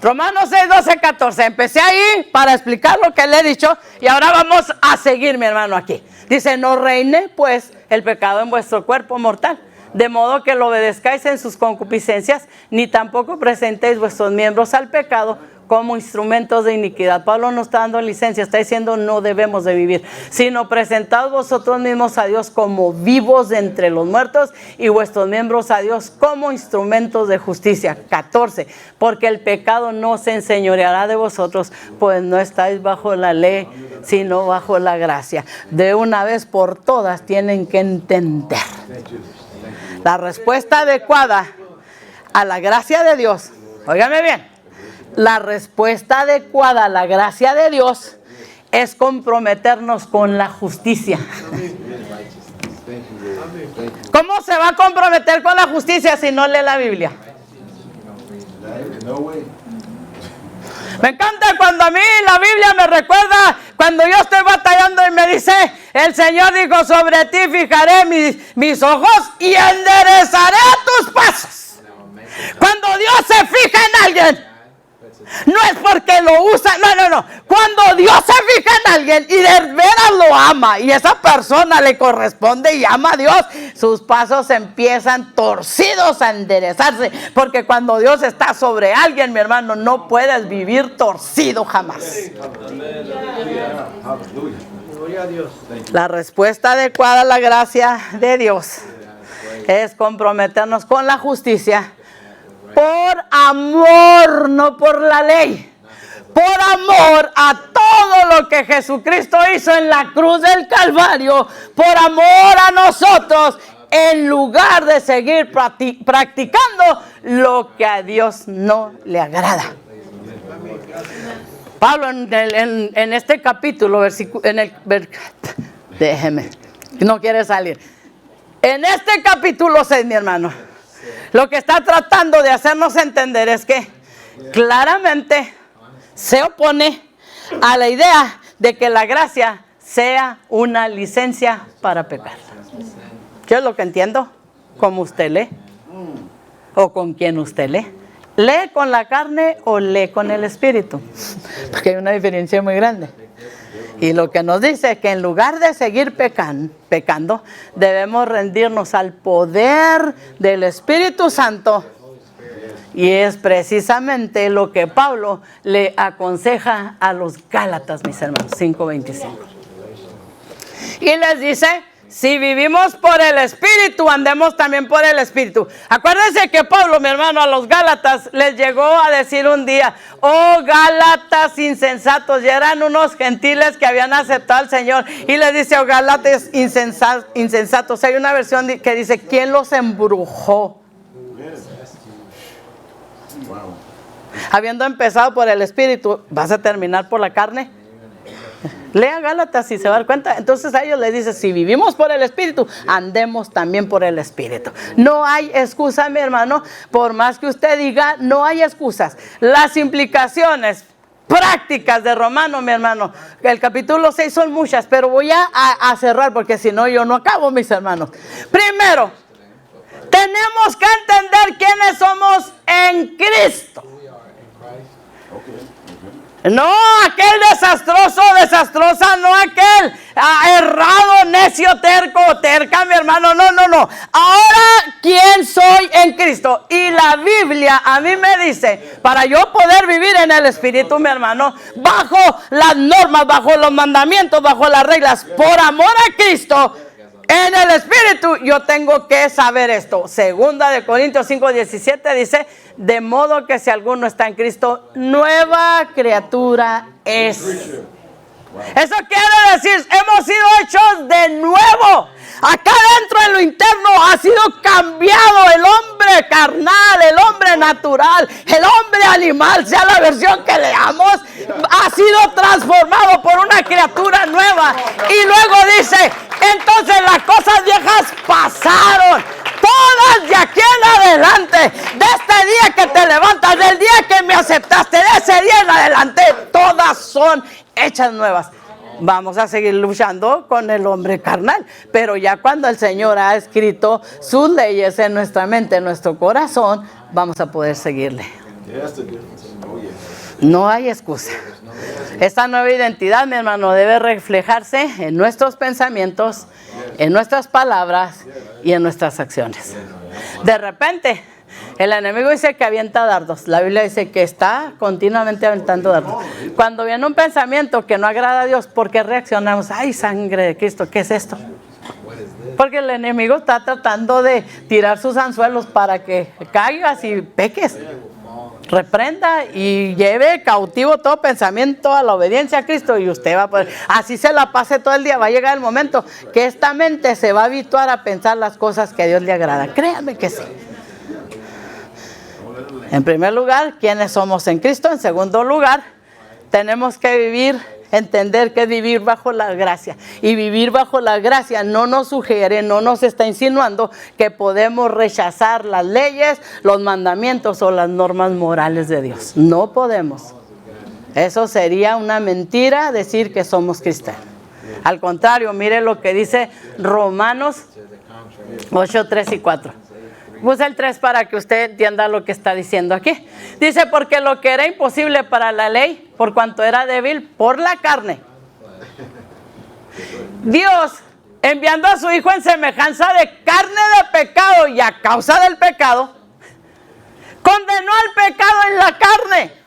Romanos 6, 12, 14. Empecé ahí para explicar lo que le he dicho y ahora vamos a seguir, mi hermano, aquí. Dice, no reine pues el pecado en vuestro cuerpo mortal, de modo que lo obedezcáis en sus concupiscencias, ni tampoco presentéis vuestros miembros al pecado como instrumentos de iniquidad. Pablo no está dando licencia, está diciendo no debemos de vivir, sino presentaos vosotros mismos a Dios como vivos de entre los muertos y vuestros miembros a Dios como instrumentos de justicia. 14. Porque el pecado no se enseñoreará de vosotros, pues no estáis bajo la ley, sino bajo la gracia. De una vez por todas tienen que entender la respuesta adecuada a la gracia de Dios. Óigame bien. La respuesta adecuada a la gracia de Dios es comprometernos con la justicia. ¿Cómo se va a comprometer con la justicia si no lee la Biblia? Me encanta cuando a mí la Biblia me recuerda cuando yo estoy batallando y me dice, el Señor dijo, sobre ti fijaré mis ojos y enderezaré tus pasos. Cuando Dios se fija en alguien, no es porque lo usa, no. Cuando Dios se fija en alguien y de veras lo ama y esa persona le corresponde y ama a Dios, sus pasos empiezan torcidos a enderezarse. Porque cuando Dios está sobre alguien, mi hermano, no puedes vivir torcido jamás. La respuesta adecuada a la gracia de Dios es comprometernos con la justicia. Por amor, no por la ley. Por amor a todo lo que Jesucristo hizo en la cruz del Calvario por amor a nosotros, en lugar de seguir practicando lo que a Dios no le agrada. Pablo en este capítulo, déjeme, no quiere salir. En este capítulo 6, mi hermano, lo que está tratando de hacernos entender es que claramente se opone a la idea de que la gracia sea una licencia para pecar. Yo es lo que entiendo, como usted lee, o con quien usted lee. ¿Lee con la carne o lee con el espíritu? Porque hay una diferencia muy grande. Y lo que nos dice es que en lugar de seguir pecando, debemos rendirnos al poder del Espíritu Santo. Y es precisamente lo que Pablo le aconseja a los Gálatas, mis hermanos, 5:25. Y les dice: si vivimos por el Espíritu, andemos también por el Espíritu. Acuérdense que Pablo, mi hermano, a los Gálatas les llegó a decir un día: oh Gálatas insensatos. Y eran unos gentiles que habían aceptado al Señor. Y les dice: oh Gálatas insensatos. Hay una versión que dice: ¿quién los embrujó? Habiendo empezado por el Espíritu, ¿vas a terminar por la carne? Lea Gálatas y se va a dar cuenta. Entonces a ellos les dice: si vivimos por el Espíritu, andemos también por el Espíritu. No hay excusa, mi hermano. Por más que usted diga, no hay excusas. Las implicaciones prácticas de Romano, mi hermano, el capítulo 6 son muchas, pero voy a cerrar porque si no yo no acabo, mis hermanos. Primero, tenemos que entender quiénes somos en Cristo. No aquel desastroso, desastrosa, no aquel errado, necio, terco, terca, mi hermano, no. Ahora, ¿quién soy en Cristo? Y la Biblia a mí me dice, para yo poder vivir en el Espíritu, mi hermano, bajo las normas, bajo los mandamientos, bajo las reglas, por amor a Cristo, en el Espíritu, yo tengo que saber esto. Segunda de Corintios 5:17 dice: de modo que si alguno está en Cristo, nueva criatura es. Eso quiere decir, hemos sido hechos de nuevo. Acá dentro, en lo interno, ha sido cambiado el hombre carnal, el hombre natural, el hombre animal, sea la versión que leamos, ha sido transformado por una criatura nueva. Y luego dice: entonces las cosas viejas pasaron. Todas de aquí en adelante, de este día que te levantas, del día que me aceptaste, de ese día en adelante, todas son hechas nuevas. Vamos a seguir luchando con el hombre carnal, pero ya cuando el Señor ha escrito sus leyes en nuestra mente, en nuestro corazón, vamos a poder seguirle. No hay excusa. Esta nueva identidad, mi hermano, debe reflejarse en nuestros pensamientos, en nuestras palabras y en nuestras acciones. De repente, el enemigo dice que avienta dardos. La Biblia dice que está continuamente aventando dardos. Cuando viene un pensamiento que no agrada a Dios, ¿por qué reaccionamos? ¡Ay, sangre de Cristo! ¿Qué es esto? Porque el enemigo está tratando de tirar sus anzuelos para que caigas y peques. Reprenda y lleve cautivo todo pensamiento a la obediencia a Cristo, y usted va a poder, así se la pase todo el día. Va a llegar el momento que esta mente se va a habituar a pensar las cosas que a Dios le agrada. Créanme que sí. En primer lugar, ¿quiénes somos en Cristo? En segundo lugar, tenemos que entender que es vivir bajo la gracia. Y vivir bajo la gracia no nos sugiere, no nos está insinuando que podemos rechazar las leyes, los mandamientos o las normas morales de Dios. No podemos. Eso sería una mentira decir que somos cristianos. Al contrario, mire lo que dice Romanos 8, 3 y 4. Puse el 3 para que usted entienda lo que está diciendo aquí. Dice: porque lo que era imposible para la ley, por cuanto era débil por la carne, Dios, enviando a su Hijo en semejanza de carne de pecado, y a causa del pecado, condenó al pecado en la carne.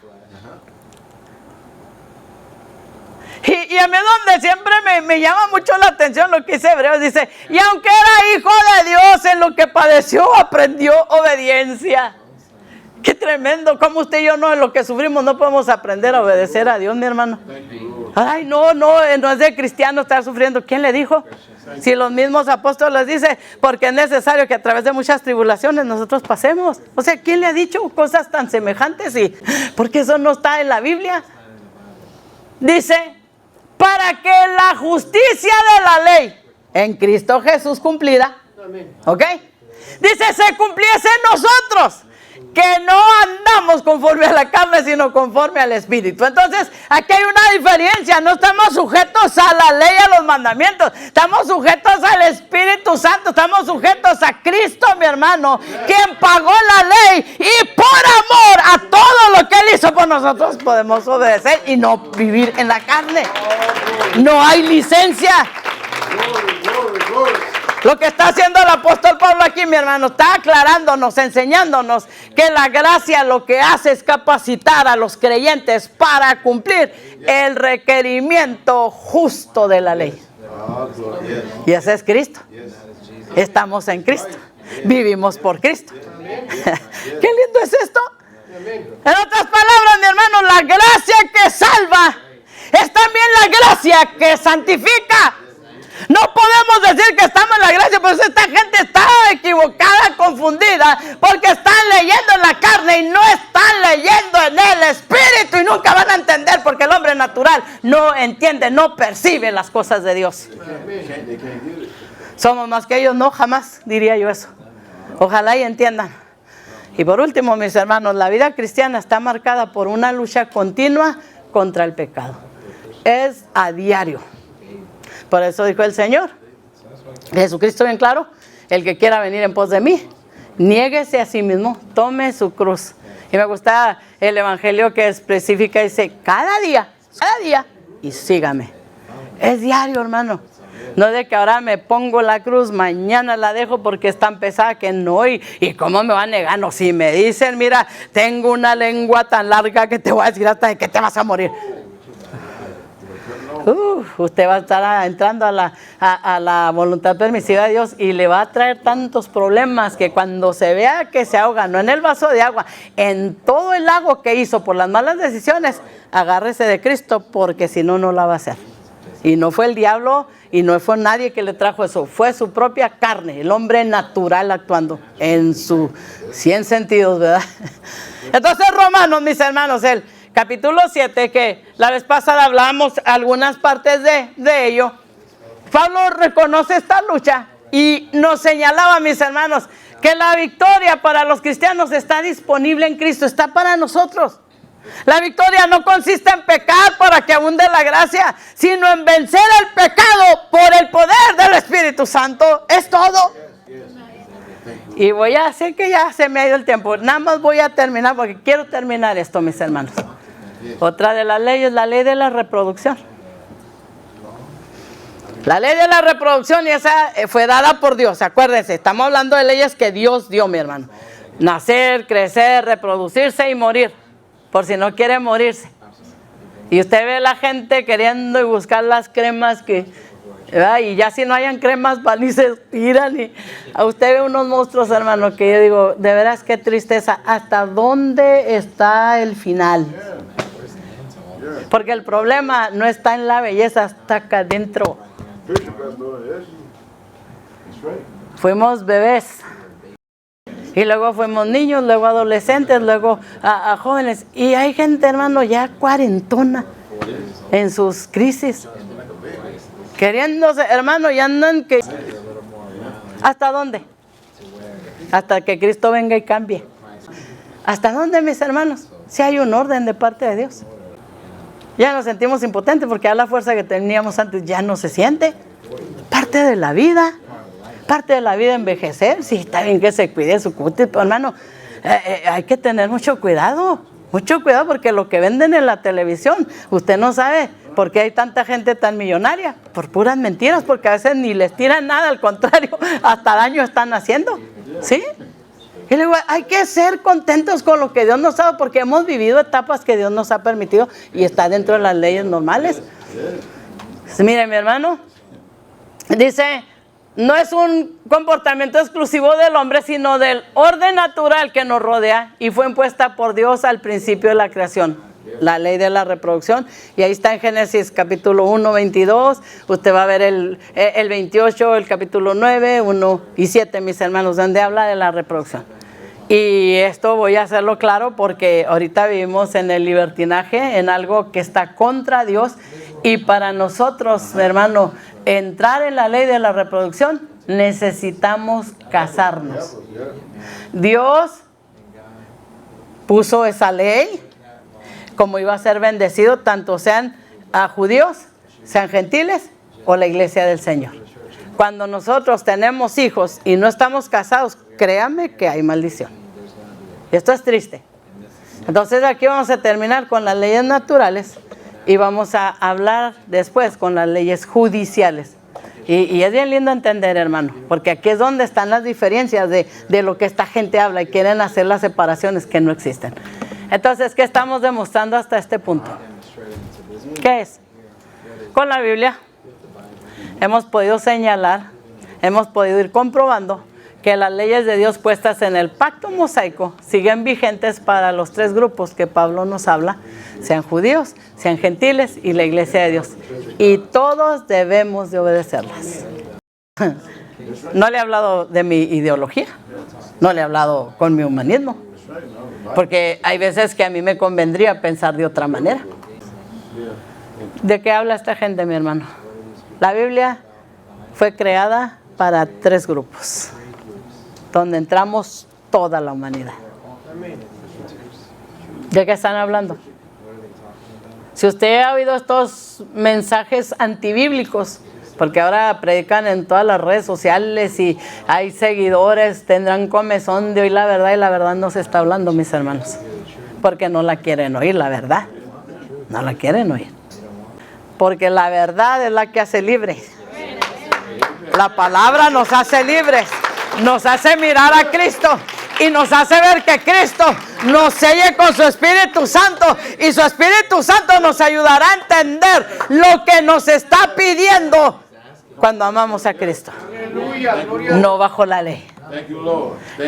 Y a mí donde siempre me llama mucho la atención lo que dice Hebreos, dice: y aunque era hijo de Dios, en lo que padeció aprendió obediencia. Qué tremendo, como usted y yo no, en lo que sufrimos no podemos aprender a obedecer a Dios, mi hermano. Ay, no es de cristiano estar sufriendo. ¿Quién le dijo? Si los mismos apóstoles dicen, porque es necesario que a través de muchas tribulaciones nosotros pasemos. O sea, ¿quién le ha dicho cosas tan semejantes? Y porque eso no está en la Biblia. Dice, para que la justicia de la ley en Cristo Jesús cumplida, ¿ok? Dice, se cumpliese en nosotros, que no andamos conforme a la carne, sino conforme al Espíritu. Entonces, aquí hay una diferencia. No estamos sujetos a la ley, a los mandamientos. Estamos sujetos al Espíritu Santo. Estamos sujetos a Cristo, mi hermano, quien pagó la ley. Y por amor a todo lo que Él hizo por nosotros, podemos obedecer y no vivir en la carne. No hay licencia. Lo que está haciendo el apóstol Pablo aquí, mi hermano, está aclarándonos, enseñándonos que la gracia lo que hace es capacitar a los creyentes para cumplir el requerimiento justo de la ley. Y ese es Cristo. Estamos en Cristo. Vivimos por Cristo. ¿Qué lindo es esto? En otras palabras, mi hermano, la gracia que salva es también la gracia que santifica. No podemos decir que estamos en la gracia, pues esta gente está equivocada, confundida, porque están leyendo en la carne y no están leyendo en el Espíritu, y nunca van a entender, porque el hombre natural no entiende, no percibe las cosas de Dios. Somos más que ellos, no, jamás diría yo eso. Ojalá y entiendan. Y por último, mis hermanos, la vida cristiana está marcada por una lucha continua contra el pecado. Es a diario. Por eso dijo el Señor, Jesucristo bien claro, el que quiera venir en pos de mí, niéguese a sí mismo, tome su cruz. Y me gusta el evangelio que especifica, dice, cada día, y sígame. Es diario, hermano. No de que ahora me pongo la cruz, mañana la dejo porque es tan pesada que no. ¿Y cómo me va a negar? No, si me dicen, mira, tengo una lengua tan larga que te voy a decir hasta de que te vas a morir. Usted va a estar entrando a la voluntad permisiva de Dios y le va a traer tantos problemas que cuando se vea que se ahoga, no en el vaso de agua, en todo el lago que hizo por las malas decisiones, agárrese de Cristo, porque si no, no la va a hacer. Y no fue el diablo y no fue nadie que le trajo eso, fue su propia carne, el hombre natural actuando en sus 100 sentidos, ¿verdad? Entonces, Romanos, mis hermanos, el capítulo 7, que la vez pasada hablamos algunas partes de ello, Pablo reconoce esta lucha y nos señalaba, mis hermanos, que la victoria para los cristianos está disponible en Cristo, está para nosotros. La victoria no consiste en pecar para que abunde la gracia, sino en vencer el pecado por el poder del Espíritu Santo. Es todo. Y voy a hacer que ya se me ha ido el tiempo. Nada más voy a terminar porque quiero terminar esto, mis hermanos. Otra de las leyes, la ley de la reproducción. La ley de la reproducción, y esa fue dada por Dios. Acuérdense, estamos hablando de leyes que Dios dio, mi hermano. Nacer, crecer, reproducirse y morir. Por si no quiere morirse. Y usted ve la gente queriendo y buscar las cremas que, ¿verdad? Y ya si no hayan cremas van y se tiran. Y a usted ve unos monstruos, hermano, que yo digo, de veras qué tristeza. ¿Hasta dónde está el final? Porque el problema no está en la belleza, está acá adentro. Fuimos bebés. Y luego fuimos niños, luego adolescentes, luego a jóvenes. Y hay gente, hermano, ya cuarentona en sus crisis. Queriéndose, hermano, ya andan que... ¿Hasta dónde? Hasta que Cristo venga y cambie. ¿Hasta dónde, mis hermanos? Si hay un orden de parte de Dios. Ya nos sentimos impotentes porque ya la fuerza que teníamos antes ya no se siente. Parte de la vida. Parte de la vida envejecer. Sí, está bien que se cuide su cutis, pero hermano, hay que tener mucho cuidado porque lo que venden en la televisión, usted no sabe por qué hay tanta gente tan millonaria, por puras mentiras, porque a veces ni les tiran nada, al contrario, hasta daño están haciendo, ¿sí? Y luego hay que ser contentos con lo que Dios nos ha dado, porque hemos vivido etapas que Dios nos ha permitido y está dentro de las leyes normales. Mire, mi hermano, dice... No es un comportamiento exclusivo del hombre, sino del orden natural que nos rodea y fue impuesta por Dios al principio de la creación. La ley de la reproducción, y ahí está en Génesis capítulo 1, 22, usted va a ver el 28, el capítulo 9, 1 y 7, mis hermanos, donde habla de la reproducción. Y esto voy a hacerlo claro porque ahorita vivimos en el libertinaje, en algo que está contra Dios, y para nosotros, hermano, entrar en la ley de la reproducción, necesitamos casarnos. Dios puso esa ley como iba a ser bendecido, tanto sean judíos, sean gentiles o la iglesia del Señor. Cuando nosotros tenemos hijos y no estamos casados, créame que hay maldición. Esto es triste. Entonces aquí vamos a terminar con las leyes naturales y vamos a hablar después con las leyes judiciales. Y es bien lindo entender, hermano, porque aquí es donde están las diferencias de lo que esta gente habla y quieren hacer las separaciones que no existen. Entonces, ¿qué estamos demostrando hasta este punto? ¿Qué es? Con la Biblia hemos podido señalar, hemos podido ir comprobando que las leyes de Dios puestas en el pacto mosaico siguen vigentes para los tres grupos que Pablo nos habla, sean judíos, sean gentiles y la iglesia de Dios. Y todos debemos de obedecerlas. No le he hablado de mi ideología, no le he hablado con mi humanismo, porque hay veces que a mí me convendría pensar de otra manera. ¿De qué habla esta gente, mi hermano? La Biblia fue creada para tres grupos, donde entramos toda la humanidad. ¿De qué están hablando? Si usted ha oído estos mensajes antibíblicos, porque ahora predican en todas las redes sociales y hay seguidores, tendrán comezón de oír la verdad y la verdad no se está hablando, mis hermanos, porque no la quieren oír, la verdad. No la quieren oír. Porque la verdad es la que hace libre. La palabra nos hace libres, nos hace mirar a Cristo y nos hace ver que Cristo nos selle con su Espíritu Santo y su Espíritu Santo nos ayudará a entender lo que nos está pidiendo cuando amamos a Cristo. No bajo la ley,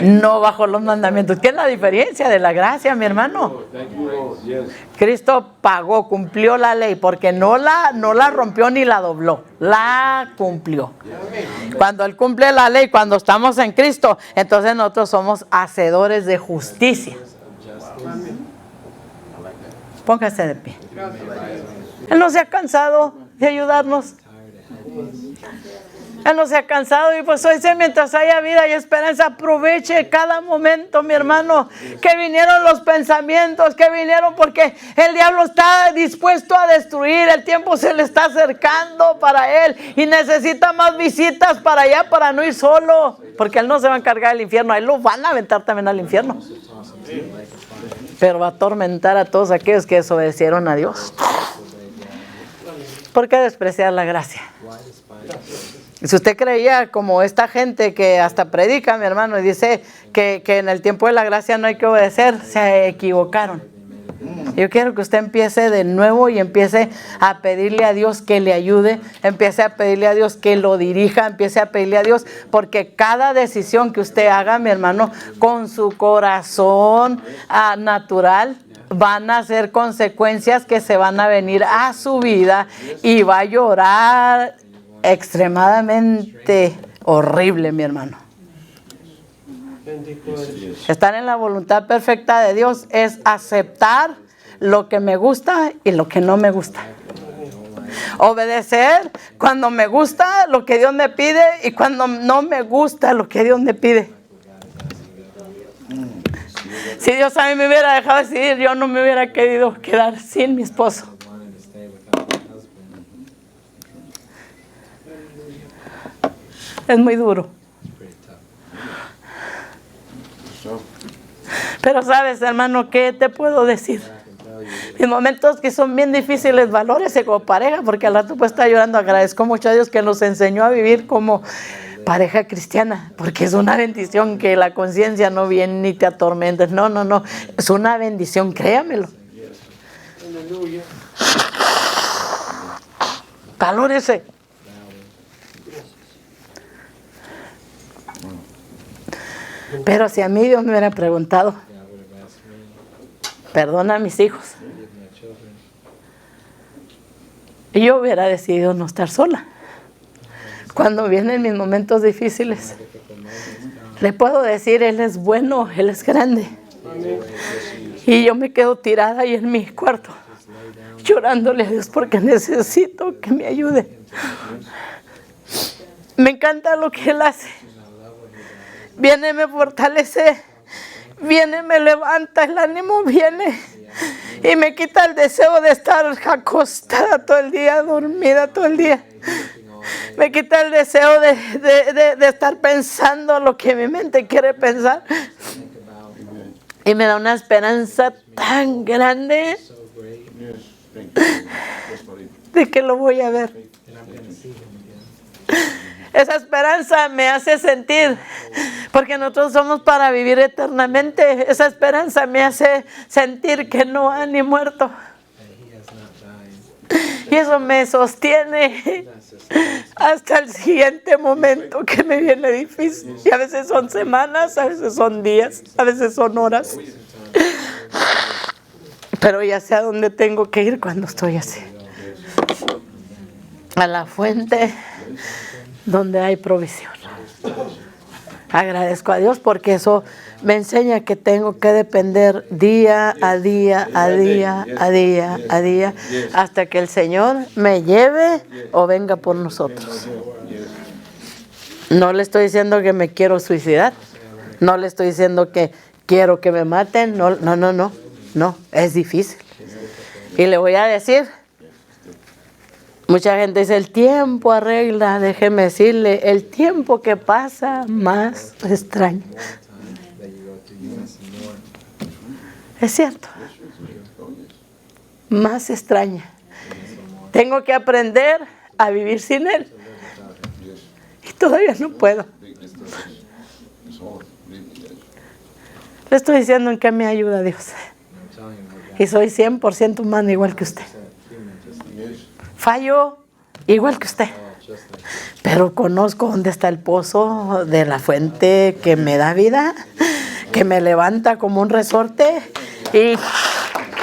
no bajo los mandamientos. ¿Qué es la diferencia de la gracia, mi hermano? Cristo pagó, cumplió la ley, porque no la rompió ni la dobló, la cumplió. Cuando Él cumple la ley, cuando estamos en Cristo, entonces nosotros somos hacedores de justicia. Póngase de pie. Él no se ha cansado de ayudarnos. Él no se ha cansado y pues hoy dice, mientras haya vida y esperanza, aproveche cada momento, mi hermano, que vinieron los pensamientos, que vinieron porque el diablo está dispuesto a destruir, el tiempo se le está acercando para él y necesita más visitas para allá para no ir solo, porque él no se va a encargar del infierno, a él lo van a aventar también al infierno, pero va a atormentar a todos aquellos que desobedecieron a Dios. ¿Por qué despreciar la gracia? Si usted creía como esta gente que hasta predica, mi hermano, y dice que en el tiempo de la gracia no hay que obedecer, se equivocaron. Yo quiero que usted empiece de nuevo y empiece a pedirle a Dios que le ayude, empiece a pedirle a Dios que lo dirija, empiece a pedirle a Dios, porque cada decisión que usted haga, mi hermano, con su corazón natural, van a ser consecuencias que se van a venir a su vida y va a llorar extremadamente horrible, mi hermano. Estar en la voluntad perfecta de Dios es aceptar lo que me gusta y lo que no me gusta. Obedecer cuando me gusta lo que Dios me pide y cuando no me gusta lo que Dios me pide. Si Dios a mí me hubiera dejado decidir, yo no me hubiera querido quedar sin mi esposo. Es muy duro. Pero sabes, hermano, ¿qué te puedo decir? En momentos que son bien difíciles, valórese como pareja, porque al rato puede estar llorando. Agradezco mucho a Dios que nos enseñó a vivir como pareja cristiana, porque es una bendición que la conciencia no viene ni te atormenta. No, es una bendición, créamelo. Valórese. Pero si a mí Dios me hubiera preguntado, perdona a mis hijos, y yo hubiera decidido no estar sola. Cuando vienen mis momentos difíciles, le puedo decir, Él es bueno, Él es grande. Y yo me quedo tirada ahí en mi cuarto, llorándole a Dios porque necesito que me ayude. Me encanta lo que Él hace. Viene, me fortalece, viene, me levanta, el ánimo viene y me quita el deseo de estar acostada todo el día, dormida todo el día. Me quita el deseo de estar pensando lo que mi mente quiere pensar. Y me da una esperanza tan grande de que lo voy a ver. Esa esperanza me hace sentir, porque nosotros somos para vivir eternamente. Esa esperanza me hace sentir que no ha ni muerto. Y eso me sostiene hasta el siguiente momento que me viene difícil. Y a veces son semanas, a veces son días, a veces son horas. Pero ya sé a dónde tengo que ir cuando estoy así. A la fuente donde hay provisión. Agradezco a Dios porque eso me enseña que tengo que depender día a día, hasta que el Señor me lleve o venga por nosotros. No le estoy diciendo que me quiero suicidar, no le estoy diciendo que quiero que me maten, no, es difícil. Y le voy a decir, mucha gente dice, el tiempo arregla, déjeme decirle, el tiempo que pasa más extraño. Es cierto, más extraña. Tengo que aprender a vivir sin Él. Y todavía no puedo. Le estoy diciendo en qué me ayuda Dios. Y soy 100% humano igual que usted. Fallo igual que usted. Pero conozco dónde está el pozo de la fuente que me da vida, que me levanta como un resorte y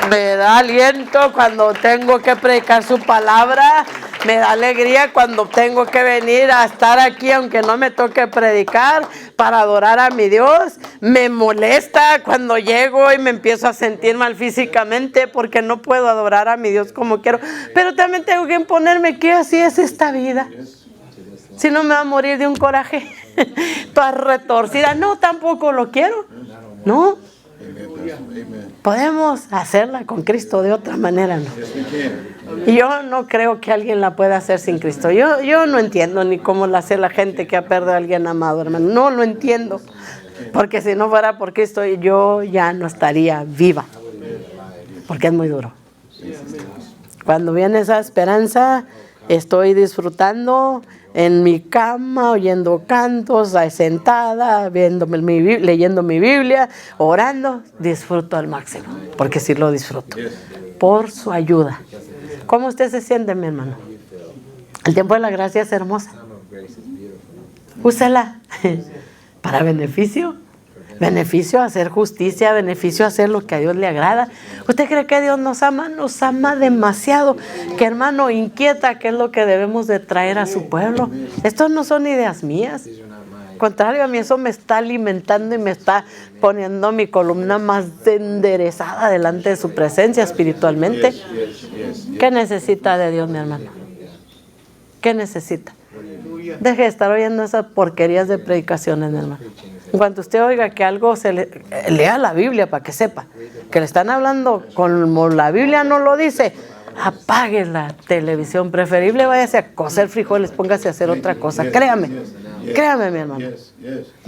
me da aliento cuando tengo que predicar su palabra. Me da alegría cuando tengo que venir a estar aquí aunque no me toque predicar para adorar a mi Dios. Me molesta cuando llego y me empiezo a sentir mal físicamente porque no puedo adorar a mi Dios como quiero. Pero también tengo que imponerme que así es esta vida. Si no me va a morir de un coraje toda retorcida. No, tampoco lo quiero. No. Podemos hacerla con Cristo de otra manera, ¿no? Y yo no creo que alguien la pueda hacer sin Cristo. Yo no entiendo ni cómo la hace la gente que ha perdido a alguien amado, hermano. No lo entiendo. Porque si no fuera por Cristo, yo ya no estaría viva. Porque es muy duro. Cuando viene esa esperanza, estoy disfrutando en mi cama, oyendo cantos, sentada, leyendo mi Biblia, orando. Disfruto al máximo, porque sí lo disfruto. Por su ayuda. ¿Cómo usted se siente, mi hermano? El tiempo de la gracia es hermosa. Úsela para beneficio. Beneficio a hacer justicia, beneficio a hacer lo que a Dios le agrada. ¿Usted cree que Dios nos ama? Nos ama demasiado. Que hermano, inquieta qué es lo que debemos de traer a su pueblo. Estos no son ideas mías. Al contrario, a mí eso me está alimentando y me está poniendo mi columna más enderezada delante de su presencia espiritualmente. ¿Qué necesita de Dios, mi hermano? ¿Qué necesita? Deje de estar oyendo esas porquerías de predicaciones, mi hermano. En cuanto usted oiga que algo lea la Biblia para que sepa que le están hablando como la Biblia no lo dice, apague la televisión, preferible váyase a cocer frijoles, póngase a hacer otra cosa. Créame mi hermano.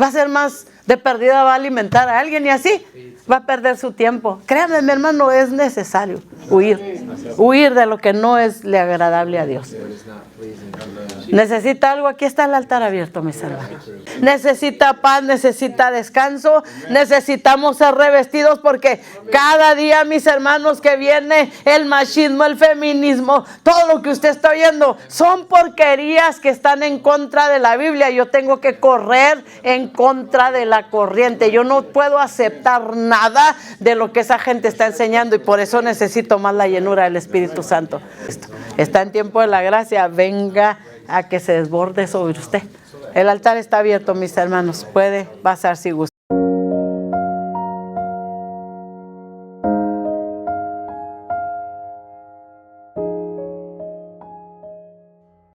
Va a ser más de perdida, va a alimentar a alguien y así va a perder su tiempo. Créame, mi hermano, es necesario huir de lo que no es le agradable a Dios. ¿Necesita algo? Aquí está el altar abierto, mis hermanos. Necesita paz, necesita descanso, necesitamos ser revestidos, porque cada día, mis hermanos, que viene el machismo, el feminismo, todo lo que usted está oyendo, son porquerías que están en contra de la Biblia. Yo tengo que correr en contra de la corriente. Yo no puedo aceptar nada de lo que esa gente está enseñando, y por eso necesito más la llenura del Espíritu Santo. Está en tiempo de la gracia, venga a que se desborde sobre usted. El altar está abierto, mis hermanos, puede pasar si gusta.